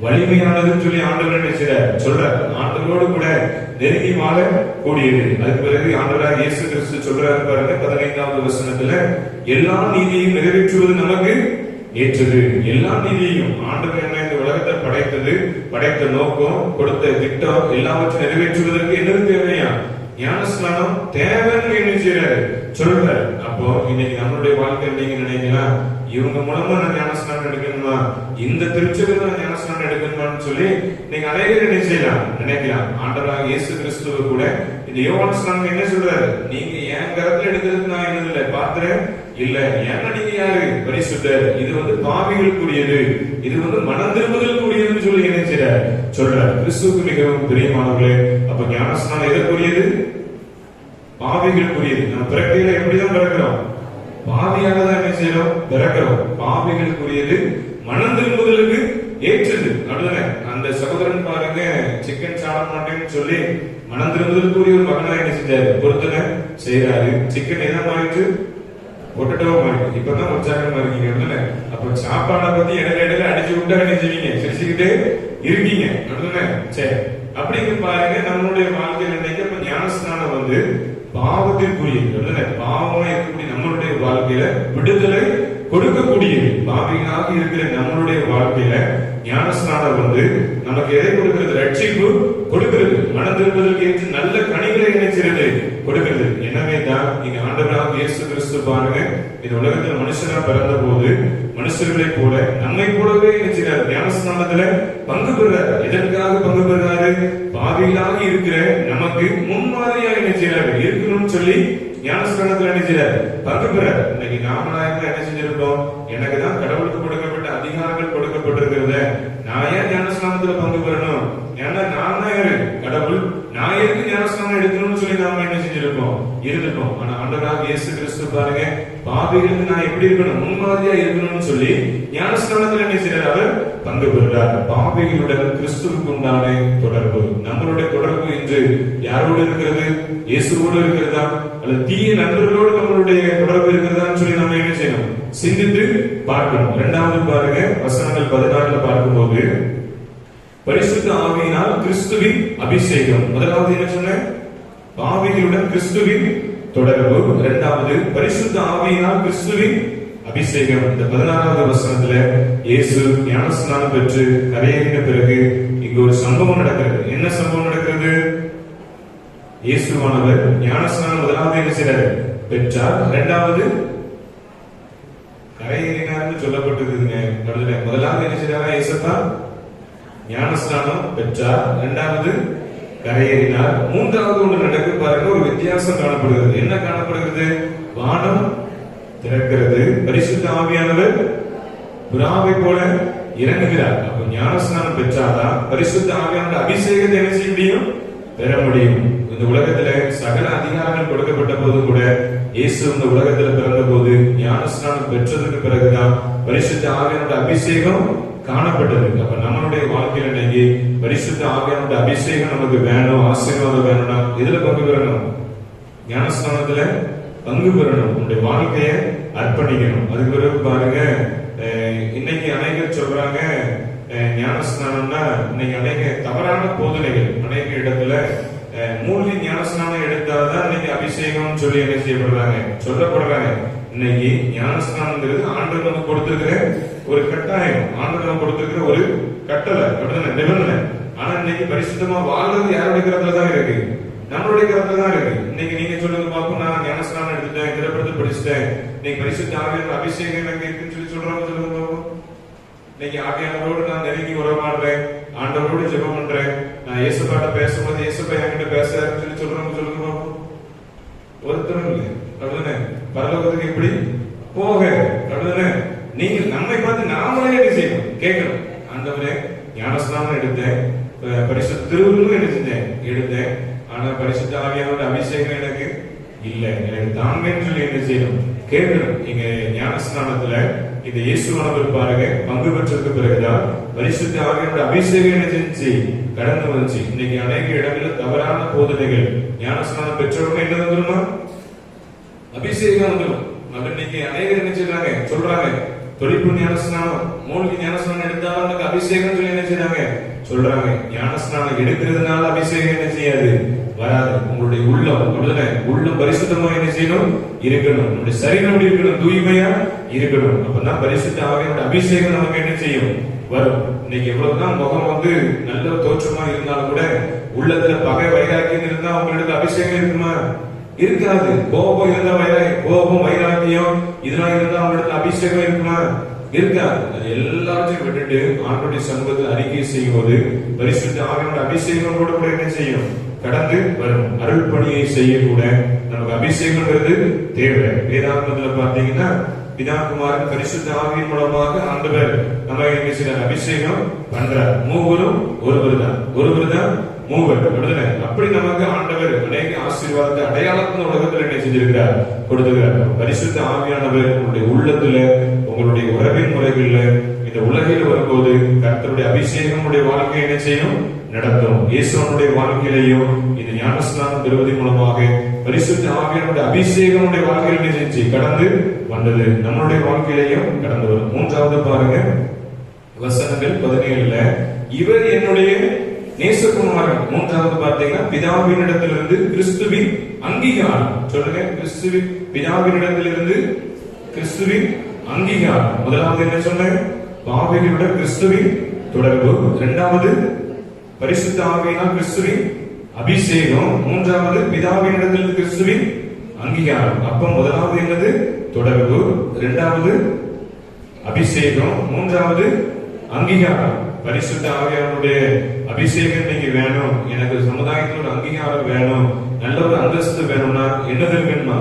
வலிமையானதுன்னு சொல்லி ஆண்டவர் என்ன செய்யறாரு? சொல்றாரு. ஆண்டவரோடு கூட நெருங்கி வாழ கூடியது. அதுக்கு பிறகு ஆண்டவராக இயேசு கிறிஸ்து சொல்றாரு பாருங்க 15வது வசனத்துல, எல்லா நீதியையும் நிறைவேற்றுவது நமக்கு ஏற்றது. எல்லா நீதியையும் ஆண்டவர் என்ன இந்த உலகத்தை படைத்த நோக்கம், கொடுத்த திட்டம் எல்லாவற்றையும் நிறைவேற்றுவதற்கு என்ன தேவையா? ஞானஸ்நானம் தேவைன்னு என்ன செய்யறாரு? சொல்றாரு. அப்போ இன்னைக்கு நம்மளுடைய வாழ்க்கையில் நீங்க நினைக்கலாம், இவங்க மூலமா நான் ஞானஸ்நானம் எடுக்கணுமா, இந்த திருச்சபையில நான் ஞானஸ்நானம் எடுக்கணுமான்னு சொல்லி நீங்க அநேகர் என்ன செய்யலாம் நினைக்கலாம். ஆண்டவராக இயேசு கிறிஸ்துவ கூட இந்த யோவான் ஸ்நானம் என்ன சொல்றாரு? நீங்க என் கரத்துல எடுக்கிறதுக்கு நான் என்ன இல்லை பாத்துறேன் இல்ல. ஏன்னா நீங்க யாரு? பரிசுத்தர். இது பாவிகளுக்குரியது, இது மனம் திரும்புதலுக்குரியதுன்னு சொல்லி என்ன செய்யறாரு? சொல்றாரு. கிறிஸ்துவுக்கு மிகவும் பிரியமானவர்களே, அப்ப ஞானஸ்நானம் எதற்குரியது? பாவிகளுக்குரியது. நம்ம பிறக்கையில எப்படிதான் பிறக்கிறோம்? பாவியாக தான் என்ன செய்யறோம்? பிறக்கிறோம். பாவிகளுக்குரியது, மனம் திரும்புதலுக்கு ஏற்றது. அப்படிதானே? அந்த சகோதரன் பாருங்க, சிக்கன் சாப்பிட மாட்டேன்னு சொல்லி மனம் திரும்புதலுக்குரிய ஒரு மகனா என்ன செஞ்சாரு? பொருத்தனை செய்யறாரு. சிக்கன் என்ன மாறிட்டு? பொட்டட்டோ மாறிட்டு. இப்பதான் உற்சாகமா இருக்கீங்க. அப்ப சாப்பாடை பத்தி இடையில அடிச்சு விட்டா என்ன செய்வீங்க? சிரிச்சுக்கிட்டே இருக்கீங்க. அப்படிதானே? சரி, அப்படிங்க பாருங்க, நம்மளுடைய வாழ்க்கையில் இன்னைக்கு அப்ப ஞானஸ்நானம் பாவத்திற்குரியது. பாவமா இருக்கக்கூடிய நம்மளுடைய வாழ்க்கையில விடுதலை கொடுக்கக்கூடியது. பாவிகளாக இருக்கிற நம்மளுடைய வாழ்க்கையில ஞானஸ்நானம் நமக்கு எதை கொடுக்கிறது? ரட்சிப்பு கொடுக்கிறது. மனம் திரும்புவதற்கு ஏற்ற நல்ல கனிகளை நினைக்கிறது கொடுக்கிறது. எனவே தான் நீங்க ஆண்டவராக இயேசு கிறிஸ்து பாருங்க, இந்த உலகத்தில் மனுஷனா பிறந்த போது மனுஷர்களை போல நம்மை போலவே நினைச்சார், ஞானஸ்நானத்துல பங்கு பெறாரு. எதற்காக பங்கு பெறாரு? பாவிகளாக இருக்கிற நமக்கு முன்மாதிரியாக நினைச்சாரு இருக்கணும்னு சொல்லி ஞானஸ்நானத்துல நினைச்சாரு பங்கு பெறாரு. இன்னைக்கு நாமளா என்ன செஞ்சிருக்கோம்? எனக்கு தான் கடவுளுக்கு கொடுக்கப்பட்ட அதிகாரங்கள் கொடுக்கப்பட்டிருக்கிறது, நான் ஏன் ஞானஸ்நானத்துல பங்கு பெறணும்? ஏன்னா நான் தான் யாரு? கடவுள். நான் எதுக்கு ஞானஸ்நானம் எடுக்கணும்னு சொல்லி நாம என்ன செஞ்சிருக்கோம்? இருந்துட்டோம். ஆனா ஆண்டவராக இயேசு கிறிஸ்து பாருங்க, பாவிகளுக்கு நான் எப்படி இருக்கணும்? முன்மாதிரியா இருக்கணும்னு சொல்லி ஞானஸ்நானத்துல என்ன செய்யறாரு? அவர் பங்கு பெறுகிறார். பாவிகளுடன் கிறிஸ்துவுக்கு உண்டான தொடர்பு. நம்மளுடைய தொடர்பு இன்று யாரோடு இருக்கிறது? இயேசுவோடு இருக்கிறதா, அல்லது தீய நண்பர்களோடு நம்மளுடைய தொடர்பு இருக்கிறதான்னு சொல்லி நம்ம என்ன செய்யணும்? சிந்தித்து பார்க்கணும். இரண்டாவது பாருங்க, வசனங்கள் 14 பார்க்கும்போது பரிசுத்த ஆவியினால் கிறிஸ்துவின் அபிஷேகம். முதலாவது என்ன சொன்ன? பாவிகளுடன் கிறிஸ்துவின் தொடர்பு. இரண்டாவது பரிசுத்த ஆவியினால் கிறிஸ்துவின் அபிஷேகம். இந்த 16வது வசனத்துல இயேசு ஞானஸ்நானம் பெற்று கரையேறின பிறகு இங்கு ஒரு சம்பவம் நடக்கிறது. என்ன சம்பவம் நடக்கிறது? இயேசுவானவர் ஞானஸ்நானம் முதலாவது என்ன செய்றாரு? பெற்றார். இரண்டாவது கரையேறினார்னு சொல்லப்பட்டிருக்குதுங்க. முதலாவது என்ன செய்றாரா? இயேசுப்பா ஞானஸ்நானம் பெற்றார். இரண்டாவது கரையேறினார். மூன்றாவது ஒன்று நடக்க பாருங்க, ஒரு வித்தியாசம் காணப்படுகிறது. என்ன காணப்படுகிறது? வானம் திறக்கிறது. பரிசுத்த ஆவியானவர் புறாவை போல இறங்குகிறார். அப்ப ஞானஸ்நானம் பெற்றாதான் பரிசுத்த ஆவியானவர் அபிஷேகத்தை என்ன செய்ய முடியும்? பெற முடியும். இந்த உலகத்துல சகல அதிகாரங்கள் கொடுக்கப்பட்ட போது கூட இயேசு இந்த உலகத்துல பிறந்த போது ஞானஸ்நானம் பெற்றதுக்கு பிறகுதான் பரிசுத்த ஆவியானவர் அபிஷேகம் காணப்பட்டது. அப்ப நம்மளுடைய வாழ்க்கையில இன்னைக்கு பரிசுத்த ஆவியானவர் அபிஷேகம் நமக்கு வேணும், ஆசீர்வாதம் வேணும்னா இதுல பங்கு பெறணும், ஞானஸ்நானத்துல பங்கு பெறணும், நம்முடைய வாழ்க்கைய அர்ப்பணிக்கணும். அதுக்கு பிறகு பாருங்க, இன்னைக்கு அநேகர் சொல்றாங்க ஞானஸ்நானம்னா இன்னைக்கு அநேக தவறான போதனைகள் அநேக இடத்துல மூழ்கி ஞானஸ்நானம் எடுத்தால்தான் இன்னைக்கு அபிஷேகம் சொல்லி என்ன செய்யப்படுறாங்க, சொல்லப்படுறாங்க. இன்னைக்கு ஞானஸ்நானங்கிறது ஆண்டவர் நமக்கு கொடுத்திருக்கிற ஒரு கட்டாயம், ஆண்டவர் நமக்கு கொடுத்திருக்கிற ஒரு கட்டளை, அப்படிதானே, நிபந்தனை. ஆனா இன்னைக்கு பரிசுத்தமா வாழ்றது யாருடைய கருத்துல தான் இருக்கு? நம்மளுடைய கருத்துல தான் இருக்கு. இன்னைக்கு நீங்க சொல்லுங்க பாப்போம், நான் ஞானஸ்நானம் எடுத்துட்டேன், திரைப்படத்தை படிச்சுட்டேன், இன்னைக்கு பரிசுத்த ஆவியானவர் அபிஷேகம் எனக்கு இருக்குன்னு சொல்லி சொல்றாங்க. சொல்லுங்க பாப்போம். இன்னைக்கு ஆவியானவரோடு நான் நெருங்கி உறவாடுறேன், ஆண்டவரோடு ஜெபம் பண்றேன், நான் இயேசுபாட்ட பேசும்போது இயேசுபா என்கிட்ட பேசுறாருன்னு சொல்லி சொல்றாங்க. சொல்லுங்க பாப்போம். ஒருத்தரும் இல்லை, அப்படிதானே? பரலோகத்துக்கு எப்படி போக, அப்படிதானே? நீங்க நம்மை பார்த்து நாமளே என்ன செய்யணும், கேட்கணும். ஆண்டவரே, ஞானஸ்நானம் எடுத்தேன், பரிசுத்த திருவுருளும் என்ன செஞ்சேன், எடுத்தேன், ஆனா பரிசுத்த ஆவியானவர் அபிஷேகம் எனக்கு இல்ல, எனக்கு தாங்கன்னு சொல்லி என்ன செய்யணும், கேட்கணும். இங்க ஞானஸ்நானத்துல இந்த இயேசுவானவர் பாருங்க பங்கு பெற்றதுக்கு பிறகுதான் பரிசுத்த ஆவியானவர் அபிஷேகம் என்ன செஞ்சு கடந்து வந்துச்சு. இன்னைக்கு அநேக இடங்களில் தவறான போதனைகள், ஞானஸ்நானம் பெற்றவங்க என்ன வந்துருமா, அபிஷேகம் வந்துடும். அது இன்னைக்கு அநேகர் என்ன செய்யறாங்க, சொல்றாங்க தொழிப்பு ஞானஸ்நானம், மூழ்கி ஞானஸ்நானம் எடுத்தாலும் எனக்கு அபிஷேகம் சொல்லி என்ன செய்யறாங்க, சொல்றாங்க. ஞானஸ்நானம் எடுக்கிறதுனால அபிஷேகம் என்ன செய்யாது, வராது. உங்களுடைய உள்ளம், அப்படிதானே, உள்ளம் பரிசுத்தமா என்ன செய்யணும், இருக்கணும். நம்முடைய சரீரம் எப்படி இருக்கணும், தூய்மையா இருக்கணும். அப்பதான் பரிசுத்த ஆவியானவருடைய அபிஷேகம் நமக்கு என்ன செய்யும், வரும். இன்னைக்கு எவ்வளவுதான் முகம் வந்து நல்ல தோற்றமா இருந்தாலும் கூட உள்ளத்துல பகை வைராக்கியம் இருந்தா அவங்களுக்கு அபிஷேகம் இருக்குமா, இருக்காது. கோபம் இருந்தா கோபம் வைராக்கியம் இதெல்லாம் இருந்தா அவங்களுக்கு அபிஷேகம் இருக்குமா, இருக்காது. அது எல்லாத்தையும் விட்டுட்டு ஆண்டவருடைய சமூகத்தில் அறிக்கை செய்யும் போது பரிசுத்த ஆவியானவருடைய அபிஷேகம் கூட என்ன செய்யும், கடந்து வரும். அருள் பணியை செய்ய கூட நமக்கு அபிஷேகம்ங்கிறது தேவை. வேதாகமத்துல பாத்தீங்கன்னா பிதாகுமாரன் பரிசுத்த ஆவியின் மூலமாக ஆண்டவர் நம்ம என்ன செய்யறார், அபிஷேகம் பண்றார். மூவரும் ஒருவர் தான், ஒருவர் தான் மூவர், அப்படிதானே? அப்படி நமக்கு ஆண்டவர் அநேக ஆசீர்வாதத்தை அடையாளத்தின் உலகத்தில் என்ன செஞ்சிருக்கிறார், கொடுத்துக்கிறார். பரிசுத்த ஆவியானவர் உங்களுடைய உள்ளத்துல, உங்களுடைய உறவின் முறைகள்ல, இந்த உலகில் வரும்போது கர்த்தருடைய அபிஷேகம் உடைய வாழ்க்கை என்ன செய்யும், நடத்தும். இயேசுவனுடைய வாழ்க்கையிலையும் இந்த ஞானஸ்நானம் பெறுவதன் மூலமாக பரிசுத்த ஆவியானவருடைய அபிஷேகம் உடைய வாழ்க்கையில் என்ன செஞ்சு கடந்து வந்தது, நம்மளுடைய வாழ்க்கையிலையும் கடந்து வரும். மூன்றாவது பாருங்க, வசனங்கள் 17ல இவர் என்னுடைய நேசகுமாரன். மூன்றாவது பார்த்தீங்கன்னா பிதாவினிடத்திலிருந்து கிறிஸ்துவின் அங்கீகாரம். சொல்லுங்க, கிறிஸ்துவின், பிதாவினிடத்திலிருந்து கிறிஸ்துவின் அங்கீகாரம். முதலாவது என்ன சொன்னேன், பாவிகளுடன் கிறிஸ்துவின் தொடர்பு. இரண்டாவது பரிசுத்த ஆவியினால் கிறிஸ்துவின் அபிஷேகம். மூன்றாவது பிதாவினிடத்தில் கிறிஸ்துவின் அங்கீகாரம். அப்ப முதலாவது என்னது, தொடர்பு. இரண்டாவது அபிஷேகம். மூன்றாவது அங்கீகாரம். பரிசுத்த ஆவியானவருடைய அபிஷேகம் நீங்க வேணும், எனக்கு சமுதாயத்தில் ஒரு அங்கீகாரம் வேணும், நல்ல ஒரு அந்தஸ்து வேணும்னா என்னது இருக்கணுமா,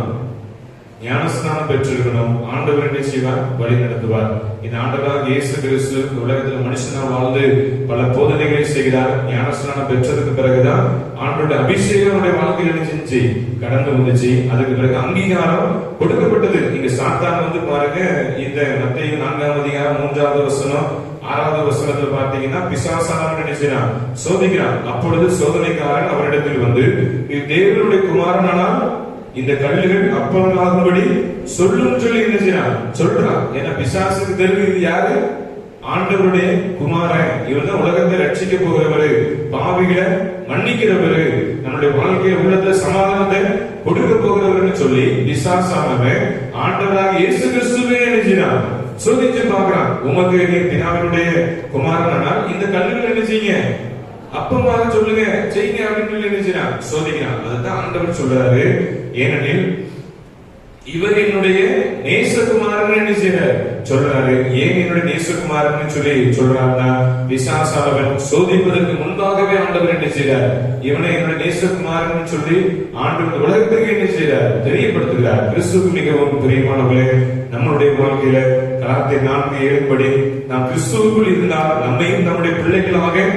ஞானஸ்நானம் பெற்றிருக்கணும். ஆண்டவர் என்ன செய்வார், வழி நடத்துவார். இந்த ஆண்டவராக இயேசு கிறிஸ்து உலகத்தில் மனுஷனா வாழ்ந்து பல போதனைகளை செய்கிறார். ஞானஸ்நானம் பெற்றதுக்கு பிறகுதான் ஆண்டவருடைய அபிஷேகம் வாழ்க்கையில் என்ன செஞ்சு கடந்து வந்துச்சு. அதுக்கு பிறகு அங்கீகாரம் கொடுக்கப்பட்டது. நீங்க சாத்தான் வந்து பாருங்க, இந்த மத்தேயு 4ஆம் அதிகாரம் 3வது வசனம் 6வது வசனத்துல பாத்தீங்கன்னா பிசாசானவன் நினைச்சான், சோதிக்கிறான். அப்பொழுது சோதனைக்காரன் அவரிடத்தில் வந்து, நீ தேவனுடைய குமாரனானால் இந்த கல்லுகள் அப்பங்களாகும்படி சொல்லும் சொல்லி என்ன செய்யறான், சொல்றான். ஏன்னா பிசாசுக்கு தெரிவிது யாரு, ஆண்டவருடைய குமாரன். இவர் தான் உலகத்தை ரட்சிக்க போகிறவரு, பாவிகளை மன்னிக்கிறவரு, நம்முடைய வாழ்க்கையை உள்ளத்துல சமாதானத்தை கொடுக்க போகிறவர்னு சொல்லி பிசாசானவன் ஆண்டவராக இயேசு கிறிஸ்துவே நினைச்சான், சோதிச்சு பார்க்கிறான். உமக்கு நீ பிதாவினுடைய குமாரனால் இந்த கல்லுகள் என்ன செய்யுங்க, அப்பமாக சொல்லுங்க, செய்யுங்க அப்படின்னு சொல்லி என்ன செய்யறான், சோதிக்கிறான். அதுதான் ஆண்டவர் சொல்றாரு. ஏனெனில் இவர் என்னுடைய நேசகுமாரன் என்ன செய்யறாரு சொல்றாரு. ஏன் என்னுடைய நேசகுமாரன் சொல்லி சொல்றாருன்னா, பிசாசானவன் சோதிப்பதற்கு முன்பாகவே ஆண்டவர் என்ன செய்யறார், இவனை என்னுடைய நேசகுமாரன் சொல்லி ஆண்டவர் உலகத்துக்கு என்ன செய்யறார், தெரியப்படுத்துகிறார். கிறிஸ்துவுக்கு மிகவும் பிரியமானவர்களே, நம்மளுடைய வாழ்க்கையில கலாத்தியர் 4:7 படி நாம் கிறிஸ்துவுக்குள் இருந்தால் நம்மையும் நம்முடைய பிள்ளைகளாக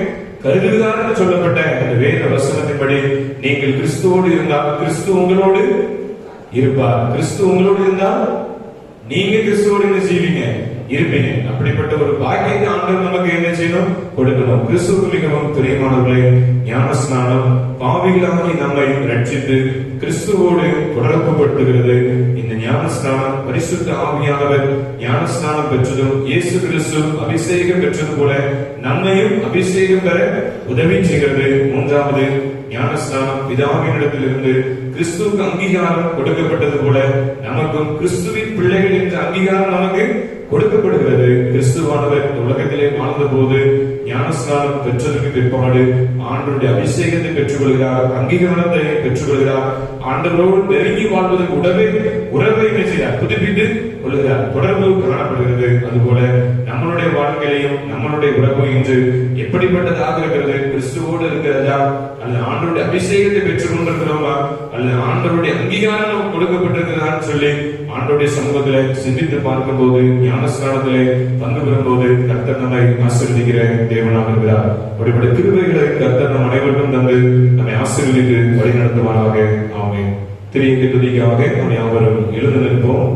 கருதுகிறார் என்று சொல்லப்பட்ட இந்த வேத வசனத்தின்படி நீங்கள் கிறிஸ்துவோடு இருந்தால் கிறிஸ்து உங்களோடு இருப்பார். கிறிஸ்து உங்களோடு இருந்தால் நீங்க கிறிஸ்துவோடு என்ன செய்வீங்க, இருப்பீங்க. அப்படிப்பட்ட ஒரு பாக்கியத்தை ஆண்டவர் நமக்கு என்ன செய்யணும், கொடுக்கணும். கிறிஸ்துவுக்கு மிகவும் பிரியமானவர்களே, ஞானஸ்நானம் பாவிகளாகி நம்மை ரட்சித்து கிறிஸ்துவோடு தொடர்புபடுத்துகிறது. இந்த ஞானஸ்நானம் பரிசுத்த ஆவியானவர் ஞானஸ்நானம் பெற்றதும் இயேசு கிறிஸ்து அபிஷேகம் பெற்றது போல நம்மையும் அபிஷேகம் பெற உதவி செய்கிறது. மூன்றாவது, ஞானஸ்நானம் பிதாவினிடத்திலிருந்து கிறிஸ்துவுக்கு அங்கீகாரம் கொடுக்கப்பட்டது போல நமக்கும் கிறிஸ்துவின் பிள்ளைகள் என்ற அங்கீகாரம் நமக்கு கொடுக்கப்படுகிறது. கிறிஸ்துவானவர் இந்த உலகத்திலே வாழ்ந்த போது ஞானஸ்நானம் பெற்றதற்கு பிற்பாடு ஆண்டவருடைய அபிஷேகத்தை பெற்றுக் கொள்கிறார், அங்கீகாரத்தை பெற்றுக் கொள்கிறார். ஆண்டவரோடு நெருங்கி வாழ்வதற்கு உறவை புதுப்பித்து கொள்கிறார், தொடர்பு காணப்படுகிறது. அதுபோல நம்மளுடைய வாழ்க்கையிலையும் நம்மளுடைய உறவு இன்று எப்படிப்பட்டதாக இருக்கிறது, கிறிஸ்துவோடு இருக்கிறதா அல்லது ஆண்டவருடைய அபிஷேகத்தை பெற்றுக் கொண்டிருக்கிறோமா அல்லது ஆண்டவருடைய அங்கீகாரம் நமக்கு கொடுக்கப்பட்டிருக்கிறதான்னு சொல்லி ஆண்டவருடைய சமூகத்திலே சிந்தித்து பார்க்கும் போது, ஞானஸ்நானத்திலே பங்கு பெறும் போது கர்த்தர் நம்மை ஆசீர்வதிக்கிற தேவனாக இருக்கிறார். அப்படிப்பட்ட கிருபைகளை கர்த்தர் நம் அனைவருக்கும் தந்து நம்மை ஆசீர்வதித்து வழிநடத்துவாராக. ஆமென். திரியக்கு துதிக்காக நாம் யாவரும் எழுந்து நிற்போம்.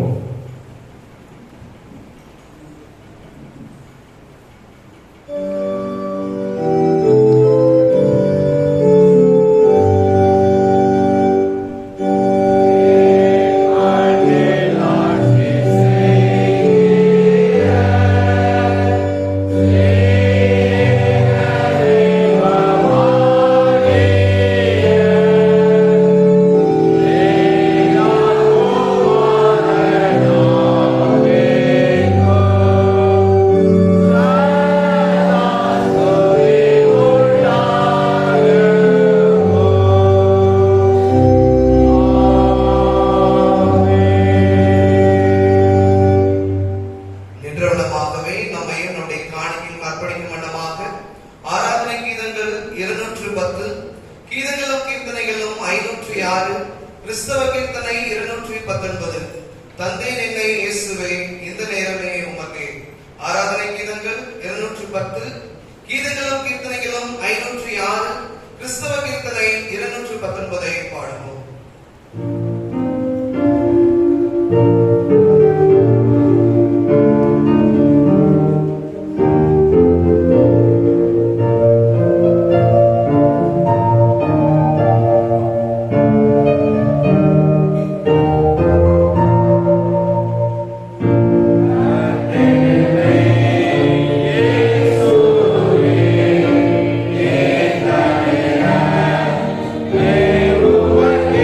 Hey,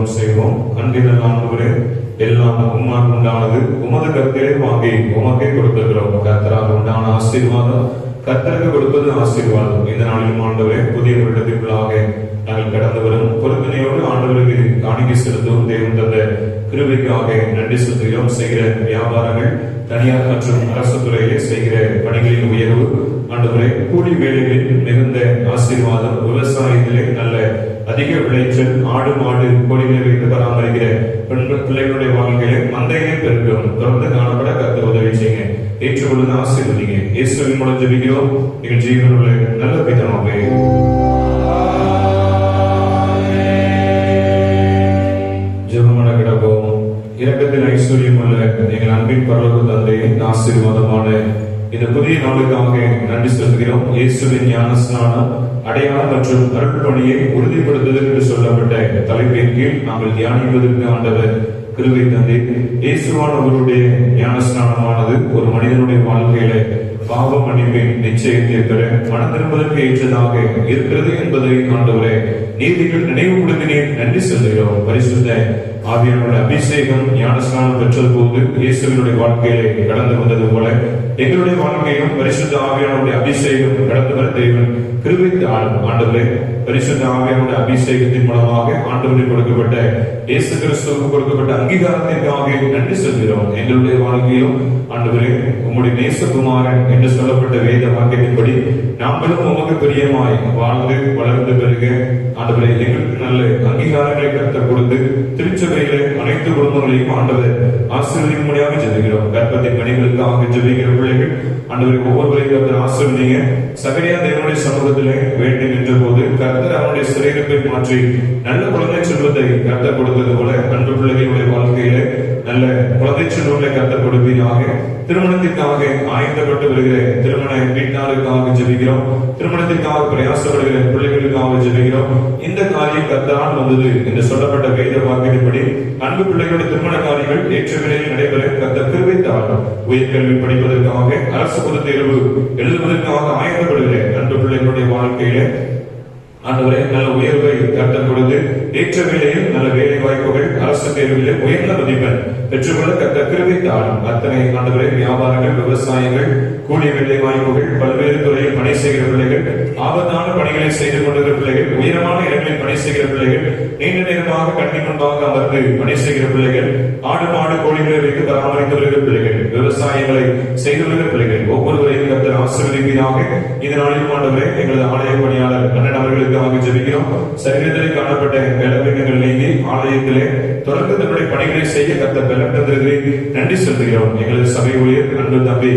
ஜெபம் செய்வோம். அன்பின் ஆண்டவரே, எல்லாம் உம்மால் உண்டானது, உமது கருத்திலே வாங்கி உமக்கே கொடுத்திருக்கிறோம். கர்த்தரால் உண்டான ஆசீர்வாதம், கர்த்தருக்கு கொடுப்பது ஆசீர்வாதம். இந்த நாளிலும் ஆண்டவரே, புதிய வருடத்திற்குள்ளாக நாங்கள் கடந்து வரும் பொருத்தனையோடு ஆண்டவருக்கு காணிக்கை செலுத்தும் தேவன் தந்த கிருபைக்காக நன்றி செலுத்துகிறோம். செய்கிற வியாபாரங்கள், தனியார் மற்றும் அரசு துறையிலே செய்கிற பணிகளின் உயர்வு, ஆண்டவரே கூலி வேலைகளில் மிகுந்த ஆசீர்வாதம், விவசாயத்திலே நல்ல அதிக விளைச்சல், ஆடு மாடு கோழிகளை வைத்து பராமரிக்கிற பெண்கள் பிள்ளைகளுடைய வாழ்க்கையிலே மந்தையிலே பெருக்கும் தொடர்ந்து காணப்பட கர்த்தர் உதவி செய்யுங்க. ஏற்றுக்கொள்ளுங்க, ஆசீர்வதிங்க. இயேசுவின் மூலம் ஜெபிக்கிறோம் எங்கள் ஜீவனுள்ள நல்ல பிதாவே. ஜெபமன கிடப்போம். இரக்கத்தின் ஐஸ்வர்யம் உள்ள எங்கள் அன்பின் பரலோக தந்தையின் ஆசீர்வாதமான இந்த புதிய நாளுக்காக நன்றி செலுத்துகிறோம். இயேசுவின் ஞான ஸ்நானம், அடையாளம் மற்றும் அருட்பணியை உறுதிப்படுத்துதல் என்று சொல்லப்பட்ட தலைப்பின் கீழ் நாங்கள் தியானிப்பதற்கு ஆண்டவர் கிருபை தந்தை. இயேசுவானவருடைய ஞான ஸ்நானமானது ஒரு மனிதனுடைய வாழ்க்கையில பாவ மன்னிப்பின் நிச்சயத்தை பெற மனம் திரும்பதற்கு ஏற்றதாக இருக்கிறது என்பதை ஆண்டவரே நீதிகள் நினைவுபடுத்தினேன். நன்றி செலுத்துகிறோம். பரிசுத்த ஆவியானுடைய அபிஷேகம் ஞானஸ்நானம் பெற்றது போது இயேசுவினுடைய வாழ்க்கையிலே கடந்து வந்தது போல எங்களுடைய வாழ்க்கையும் பரிசுத்த ஆவியானுடைய அபிஷேகம் கடந்து வர தேவன் கிருபைக்கு ஆண்டவரே, பரிசுத்த ஆவியானுடைய அபிஷேகத்தின் மூலமாக ஆண்டவருக்கு கொடுக்கப்பட்ட இயேசு கிறிஸ்துவுக்கு கொடுக்கப்பட்ட அங்கீகாரத்திற்காக நன்றி செலுத்துகிறோம். எங்களுடைய வாழ்க்கையிலும் ஆண்டவரே, உம்முடைய நேசகுமாரன் என்று சொல்லப்பட்ட வேத வாக்கியத்தின்படி நாங்களும் உமக்கு பிரியமாய் வாழ்ந்து வளர்ந்து பெருக ஆண்டவரே எங்களுக்கு நல்ல அங்கீகாரங்களை கர்த்தர் கொடுத்து திருச்சபைகளை அனைத்து குடும்பங்களையும் ஆண்டவர் ஆசீர்வதிக்கும்படியாக ஜெபிக்கிறோம். கர்ப்பத்தின் பணிகளுக்காக ஜெபிக்கிற பிள்ளைகள் ஆண்டவரை ஒவ்வொருவரையும் கர்த்தர் ஆசீர்வதிங்க. சகரியா தேவனுடைய சமூகத்திலே வேண்டும் என்ற போது கர்த்தர் அவனுடைய சிறையிருப்பை மாற்றி நல்ல குழந்தை செல்வத்தை கர்த்தர் கொடுத்தது போல அன்பு பிள்ளைகளுடைய வாழ்க்கையிலே நல்ல குழந்தை செல்வங்களை கர்த்தர் கொடுப்பீராக. திருமணத்திற்காக ஆயத்தப்பட்டு வருகிற திருமண வீட்டாருக்காக ஜெபிக்கிறோம். திருமணத்திற்காக பிரயாசப்படுகிற பிள்ளைகளுக்காக ஜெபிக்கிறோம். இந்த காரியம் கர்த்தரால் வந்தது என்று சொல்லப்பட்ட வேத வாக்கியத்தின்படி அன்பு பிள்ளைகளுடைய திருமண காரியங்கள் ஏற்ற விலையில் நடைபெற கர்த்தர் கிருபைத்தார். உயர்கல்வி படிப்பதற்காக, அரசு பொதுத் தேர்வு எழுதுவதற்காக ஆயத்தப்படுகிற அன்பு பிள்ளைகளுடைய வாழ்க்கையில ஆண்டவரே நல்ல உயர்வை கர்த்தர் கொடுத்து ஏற்ற வேலையில் நல்ல வேலை வாய்ப்புகள், அரசு தேர்விலே உயர்ந்த மதிப்பெண் பெற்றுக்கொள்ள கர்த்தர் கிருபைத்தார். அத்தனை ஆண்டவரே வியாபாரங்கள், விவசாயங்கள், கூடிய வேலை வாய்ப்புகள், பல்வேறு துறையில் பணி செய்கிற பிள்ளைகள், ஆபத்தான பணிகளை செய்து கொண்டிருக்கிற பிள்ளைகள், உயரமான இடங்களில் பணி செய்கிற பிள்ளைகள், நீண்ட நேரமாக கண்ணி முன்பாக அமர்ந்து பணி செய்கிற பிள்ளைகள், ஆடு மாடு கோழிகளை வைத்து பராமரித்து வருகிற பிள்ளைகள், விவசாயங்களை செய்து வருகிற பிள்ளைகள் ஒவ்வொருவரையும் கர்த்தர் ஆசீர்வதிப்பீராக. இதனாலும் ஆண்டவரே எங்களது ஆலய பணியாளர் அண்ணன் அவர்களுக்காக ஜெபிக்கிறோம். சரீரத்திலே காணப்பட்ட பலவீனங்கள் நீங்கி ஆலயத்திலே தொடர்ந்து தன்னுடைய பணிகளை செய்ய கர்த்தர் பலன் தந்திருக்கிறேன். நன்றி செலுத்துகிறோம். எங்களது சபை ஊழியர் அன்பு தம்பி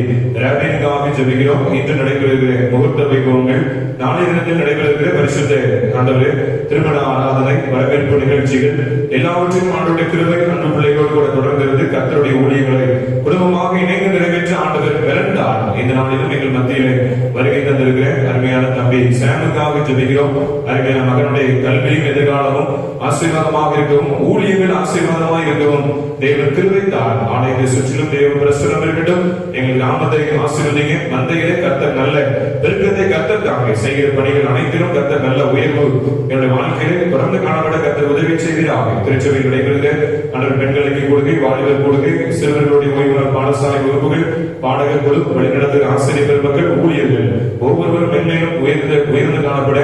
ராபினுக்காக ஜெபிக்கிறோம். இன்று நடைபெறுகிற முகூர்த்த வைபவங்கள், நாளைய தினத்தில் நடைபெறுகிற பரிசுத்த ஆண்டவரே திருமண ஆராதனை, வரவேற்பு நிகழ்ச்சிகள் எல்லாவற்றையும் ஆண்டவருடைய கிருபை அன்பு பிள்ளைகளோடு கூட தொடர்ந்து கர்த்தருடைய ஊழியர்களை குடும்பமாக இணைந்து நிறைவேற்ற ஆண்டவர் பிறந்தார். இந்த நாளிலும் எங்கள் மத்தியிலே வருகை தந்திருக்கிற அருமையான தம்பி சாமுக்காக ஜெபிக்கிறோம். அருமையான மகனுடைய கல்வியும் எதிர்காலமும் ஆசீர்வாதமாக இருக்கவும், ஊழியர்கள் ஆசீர்வாதமாக இருக்கவும் தேவன் கிருபைத்தார். ஆலயத்தை சுற்றிலும் தேவ பிரசுரம் இருக்கட்டும். எங்கள் கிராமத்தை ஆசீர்வதிங்க. மந்தையிலே கர்த்தர் நல்ல பெருக்கத்தை கர்த்தர் தாங்க செய்கிற பணிகள் அனைத்திலும் கர்த்தர் நல்ல உயர்வு என்னுடைய வாழ்க்கையிலே தொடர்ந்து காணப்பட கர்த்தர் உதவி செய்கிறார்கள். திருச்சபையில் நடைபெறுகிற அன்று பெண்களுக்கு கொடுக்கை, வாலிபர் கொடுக்கை, சிறுவர்களுடைய ஓய்வு நாள் பாடசாலை வகுப்புகள், பாடகர் குழு, வழிநடத்துகிற ஆசிரியர் பெருமக்கள், ஊழியர்கள் ஒவ்வொருவரும் மென்மேலும் உயர்ந்து காணப்பட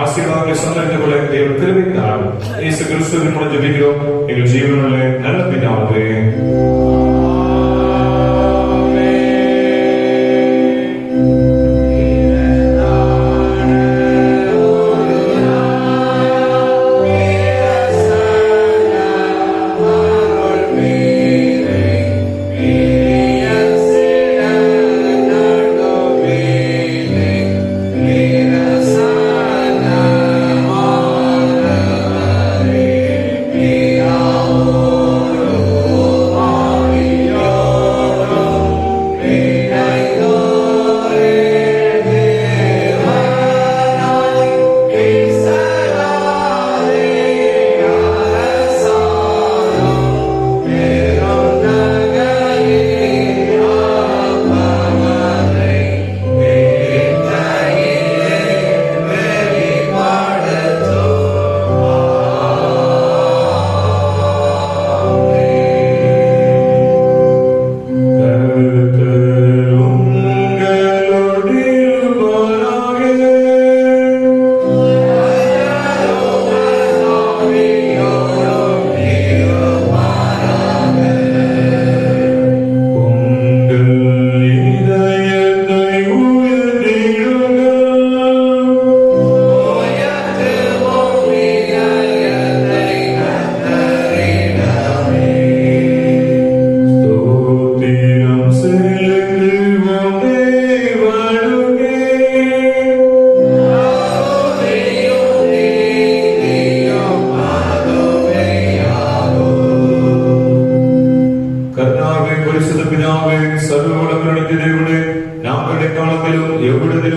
ஆசீர்வாதங்களை சந்தரித்துக் கொள்ள தேவன் கிருபைத்தார். இயேசு கிறிஸ்துவின் மூலம் ஜெபிக்கிறோம் எங்கள் ஜீவனுள்ள நல்ல பிதாவே. Oh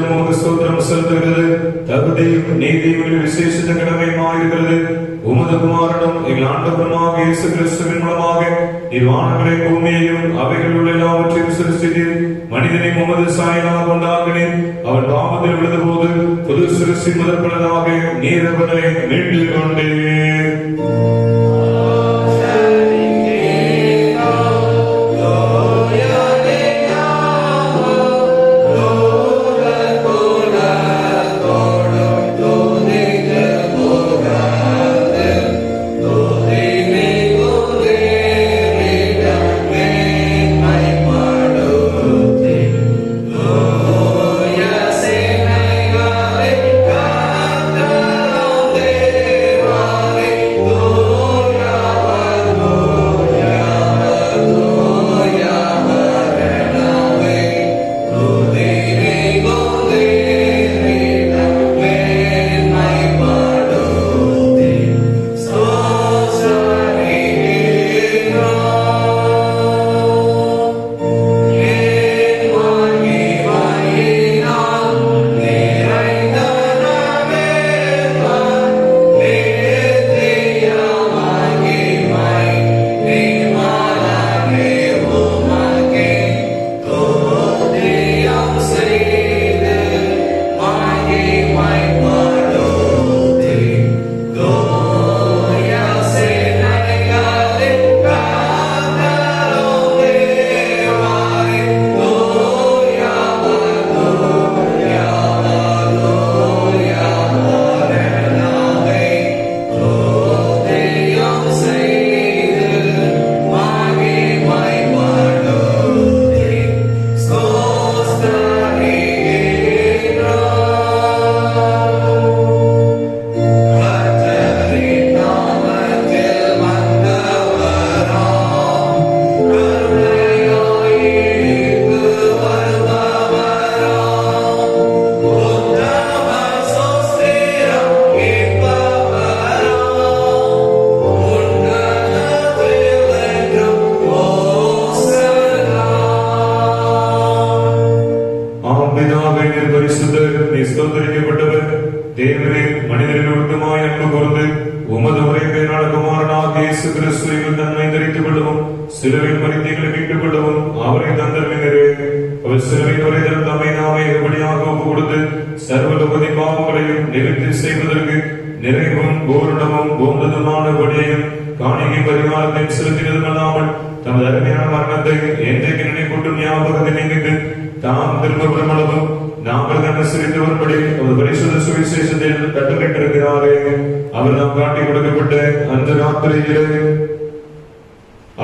எப்பொழுதும் உமக்கு ஸ்தோத்திரம் செலுத்துகிறது. தகுதியும் நீதியும் விசேஷித்த கடமையுமாயிருக்கிறது. உமது குமாரனும் எங்கள் ஆண்டவருமாக இயேசு கிறிஸ்துவின் மூலமாக வானங்களை பூமியையும் அவைகள் உள்ள எல்லாவற்றையும் சிருஷ்டித்தீர். மனிதனை உமது சாயலாக கொண்டாடினீர். அவன் பாவத்தில் விழுந்த போது புது சிருஷ்டி முதற்பலனாக நீர் அவனை மீட்டுக் கொண்டீர்.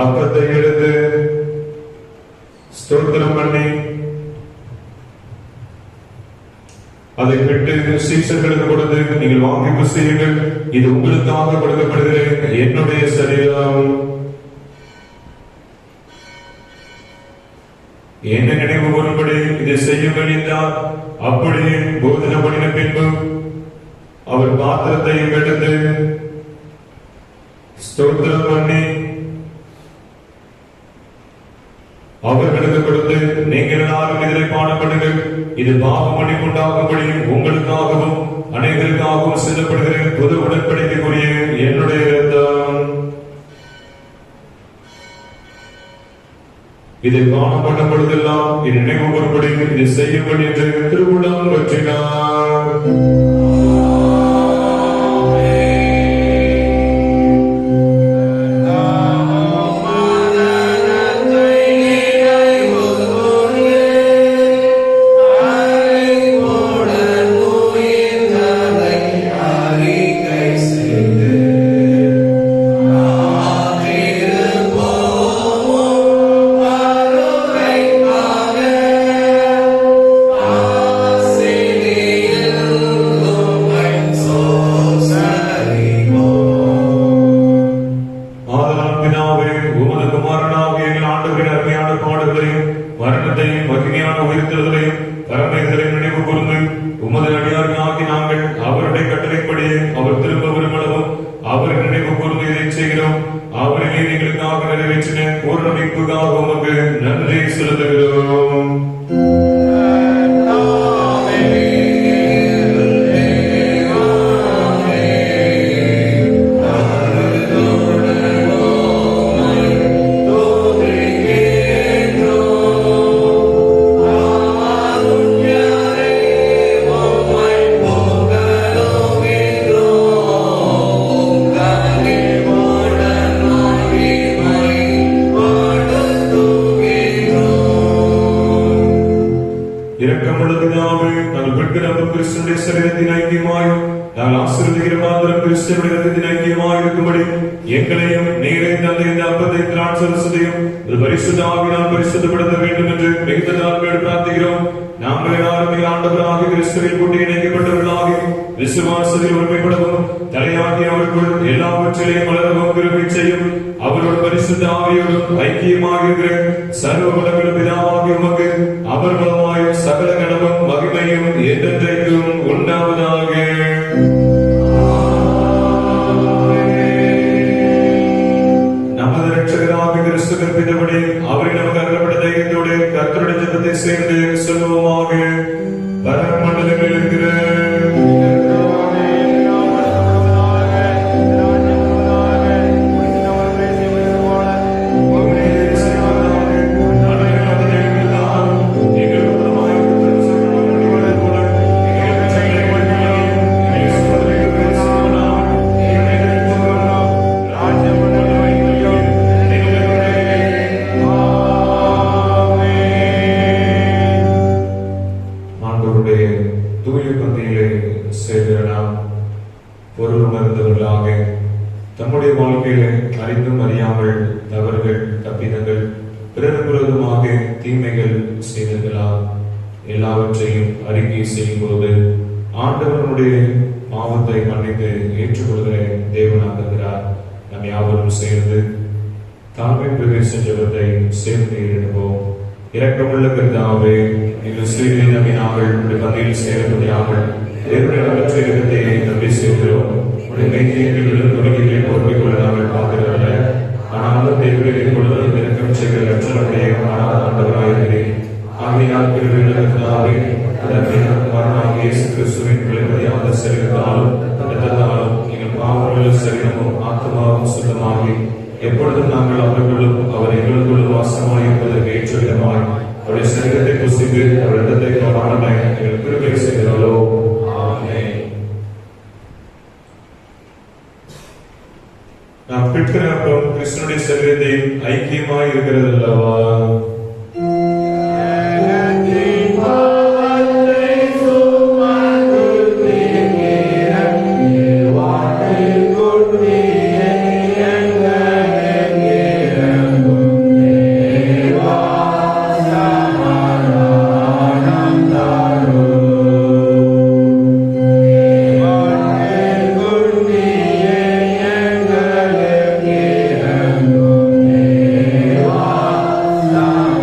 அப்பத்தை எடுத்து ஸ்தோத்திரம் பண்ணி அதை பெற்று சீஷர்களுக்கு கொடுத்து, நீங்கள் வாங்கி புசியுங்கள், இது உங்களுக்காக கொடுக்கப்படுகிற என்னுடைய சரீரம். என்ன நினைவு கூறும்படி இதை செய்யுங்கள் என்றார். அப்படியே போதனை பண்ணின பின்பு அவர் பாத்திரத்தையும் எடுத்து ஸ்தோத்திரம் பண்ணி அவர்களுக்கு கொடுத்து, நீங்கள் எல்லாரும் இதிலே பாடப்படுங்கள், இது பாவம் மன்னிப்புண்டாகும்படி உங்களுக்காகவும் அனைவருக்காகவும் செல்லப்படுகிற புது உடன்படிக்கைக்குரிய என்னுடைய இரத்தம். இதை காணப்பட்ட பொழுதெல்லாம் என் நினைவு கூறும்படி இதை செய்யுங்கள் என்று திருவுளம் பற்றினார். Say അവர்களுം ക്രിസ്തുവിന്റെ ശരീരത്തിന് ഐക്യമായും நாங்கள் ஆசீர்வதிக்கிற மாத்திரம் கிறிஸ்துவின் இரத்தத்தின் ஐக்கியமாக இருக்கும்படி எங்களையும் நீரை தந்தையின் அப்பத்தை திராட்சரசத்தையும் பரிசுத்த ஆவியினால் பரிசுத்தப்படுத்த வேண்டும் என்று மிகுந்த நாட்கள் பிரார்த்திக்கிறோம். நாங்கள் எல்லாரும் ஆண்டவராக கிறிஸ்துவில் கூட்டி இணைக்கப்பட்டவர்களாக விசுவாசத்தில் ஒருமைப்படவும் தலையாகி அவருக்குள் எல்லாவற்றிலையும் வளரவும் கிருபை செய்யும். அவரோட பரிசுத்த ஆவியோடும் ஐக்கியமாக இருக்கிற சர்வ வல்லமையுள்ள பிதாவாகிய உமக்கு அவர் மூலமாய் சகல கனமும் மகிமையும் என்றென்றைக்கும் உண்டாவதாக. நமது இரட்சகராகிய கிறிஸ்து கற்பித்தபடி அவரில் நமக்கு அருளப்பட்ட தைரியத்தோடு கர்த்தருடைய ஜெபத்தை சேர்ந்து சொல்லுவோமாக. பரமண்டலங்களில் இருக்கிற தம்முடைய வாழ்க்கையில அறிந்தும் அறியாமல் தவறுகள் தப்பிதங்கள் பிறகுமாக தீமைகள் செய்ததெல்லாம் எல்லாவற்றையும் அறிக்கை செய்யும் போது ஆண்டவனுடைய பாவத்தை மன்னித்து ஏற்றுக்கொள்கிற தேவனாக இருக்கிறார். நம் யாவரும் சேர்ந்து தாழ்மை பிரவேச ஜெபத்தை சேர்ந்து எழுதுவோம். இரக்கமுள்ள கர்த்தாவே, நீங்கள் ஸ்ரீகளை நம்பினார்கள் உடைய பந்தியில் சேரக்கூடியார்கள் தேவனுடைய அகற்ற இரக்கத்தை நம்பி சேர்க்கிறோம். தொடங்கிகளை பொறுப்பிக் கொள்ள நாங்கள் பார்க்கிறவர்கள ஆனாலும் தேவர்களை கொள்வதும் இறக்கம் செய்கிற லட்சணத்தை ஆண்டவராயிருக்கிறேன். ஆகையால் பிறகு இயேசு கிறிஸ்துவின் விளைவதையாத சரீரத்தாலும் இரத்தத்தாலும் எங்கள் பாவமுள்ள சரீரமும் ஆத்மாவும் சுத்தமாகி எப்பொழுதும் நாங்கள் அவர்களும் அவர் எங்களுக்குள் வாசமாய் இருப்பதற்கு ஏற்ற விதமாய் அவருடைய சரீரத்தை புசித்து அவர் இரத்தத்தை காரணமாய் எங்கள் கிருபை செய்கிறோம். நாம் பிற்கிற அப்பம் கிறிஸ்துவின் சரீரத்தையும் ஐக்கியமாய் இருக்கிறது அல்லவா? Amen.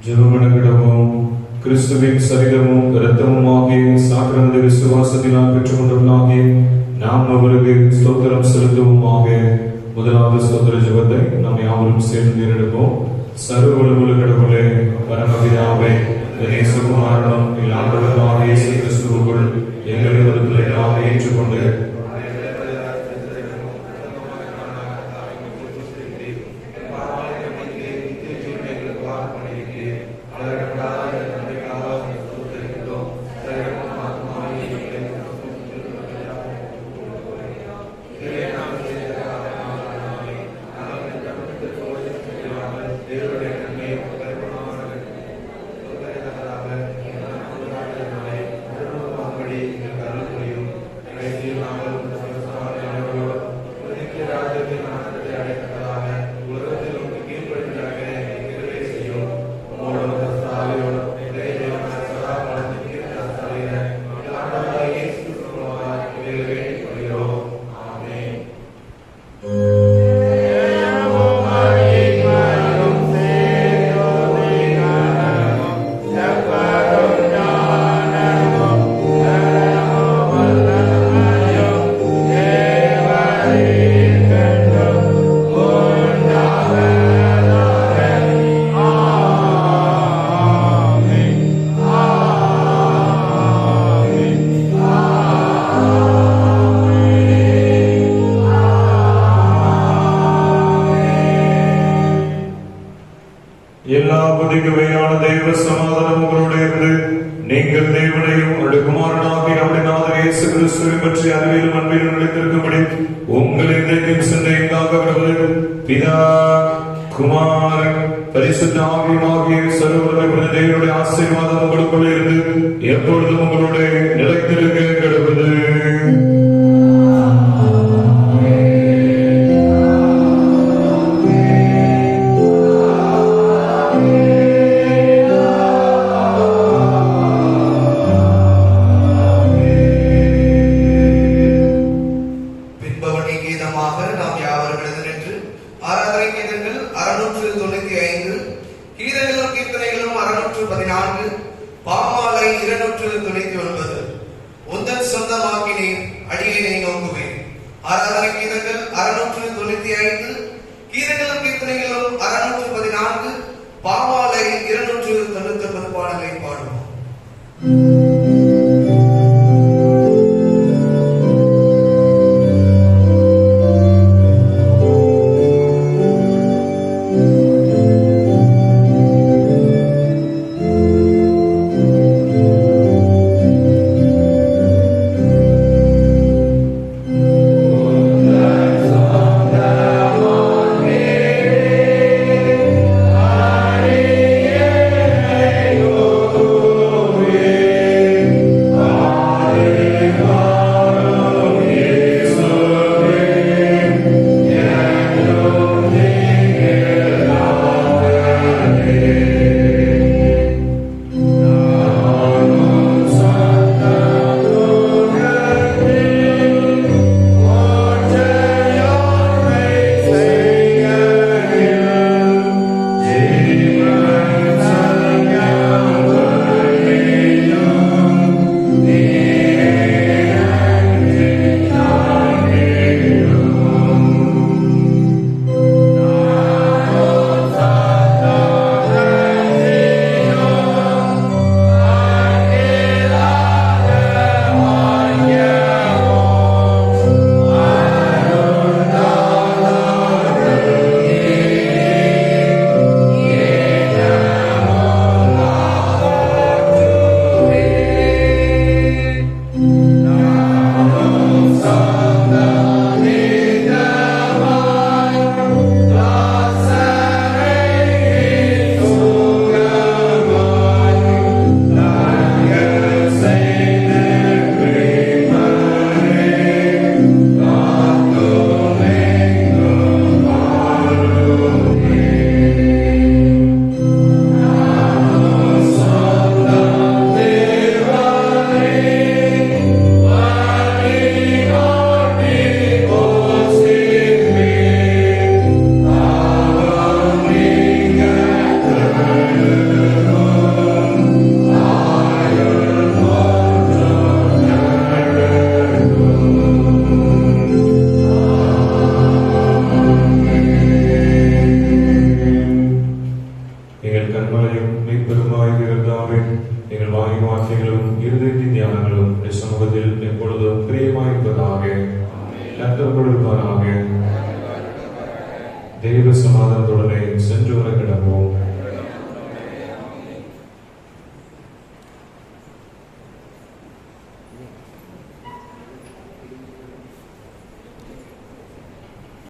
ஜெபமனகிடவும் கிறிஸ்துவின் சரீரமும் இரத்தமும் ஆகிய சாக்கிரந்த விசுவாசத்தினால் பெற்றுக்கொண்டவனாகிய நாம் அவருக்கு ஸ்தோத்திரம் செலுத்துவோமாக. முதலாவது ஸ்தோத்திர ஜெபத்தை நாம் யாவரும் சேர்ந்து எடுப்போம். சர்வவல்லமையுள்ள கடவுளே, பரமபிதாவே, நேசகுமாரனும் ஆண்டவராகிய இயேசு கிறிஸ்துவுக்குள் எங்களை நாம் ஏற்றுக்கொண்டு எல்லா புதிகவையான தெய்வ சமாதானம் உங்களோடு இருந்து நீங்கள் தேவனையும் அடுக்குமாறனாகி நம்முடைய நாதர் இயேசு கிறிஸ்துவை பற்றி அறிவியலும் அன்பிலும் நிலைத்திருக்கும்படி உங்கள் இதயத்தின் சிந்தைக்காக விடுவது பிதா குமாரன் பரிசுத்த ஆவியுமாகிய சர்வவல்லமையுள்ள தேவனுடைய ஆசீர்வாதம் உங்களுக்குள்ள இருந்து எப்பொழுதும் உங்களோட நிலைத்திருக்க கிடப்பது. பாமாலை 299 பாடலை பாடுவோம். Yeah. எங்கள் கண்மலையும் மெய்ப்பெருமாய் இருந்தாவே எங்கள் வாயு வார்த்தைகளும் இருதய தியானங்களும் சமூகத்தில் எப்பொழுதும் பிரியமாயிருப்பதாக. கர்த்தர் தேவ சமாதானத்துடனே சென்று வர கிடப்போம்.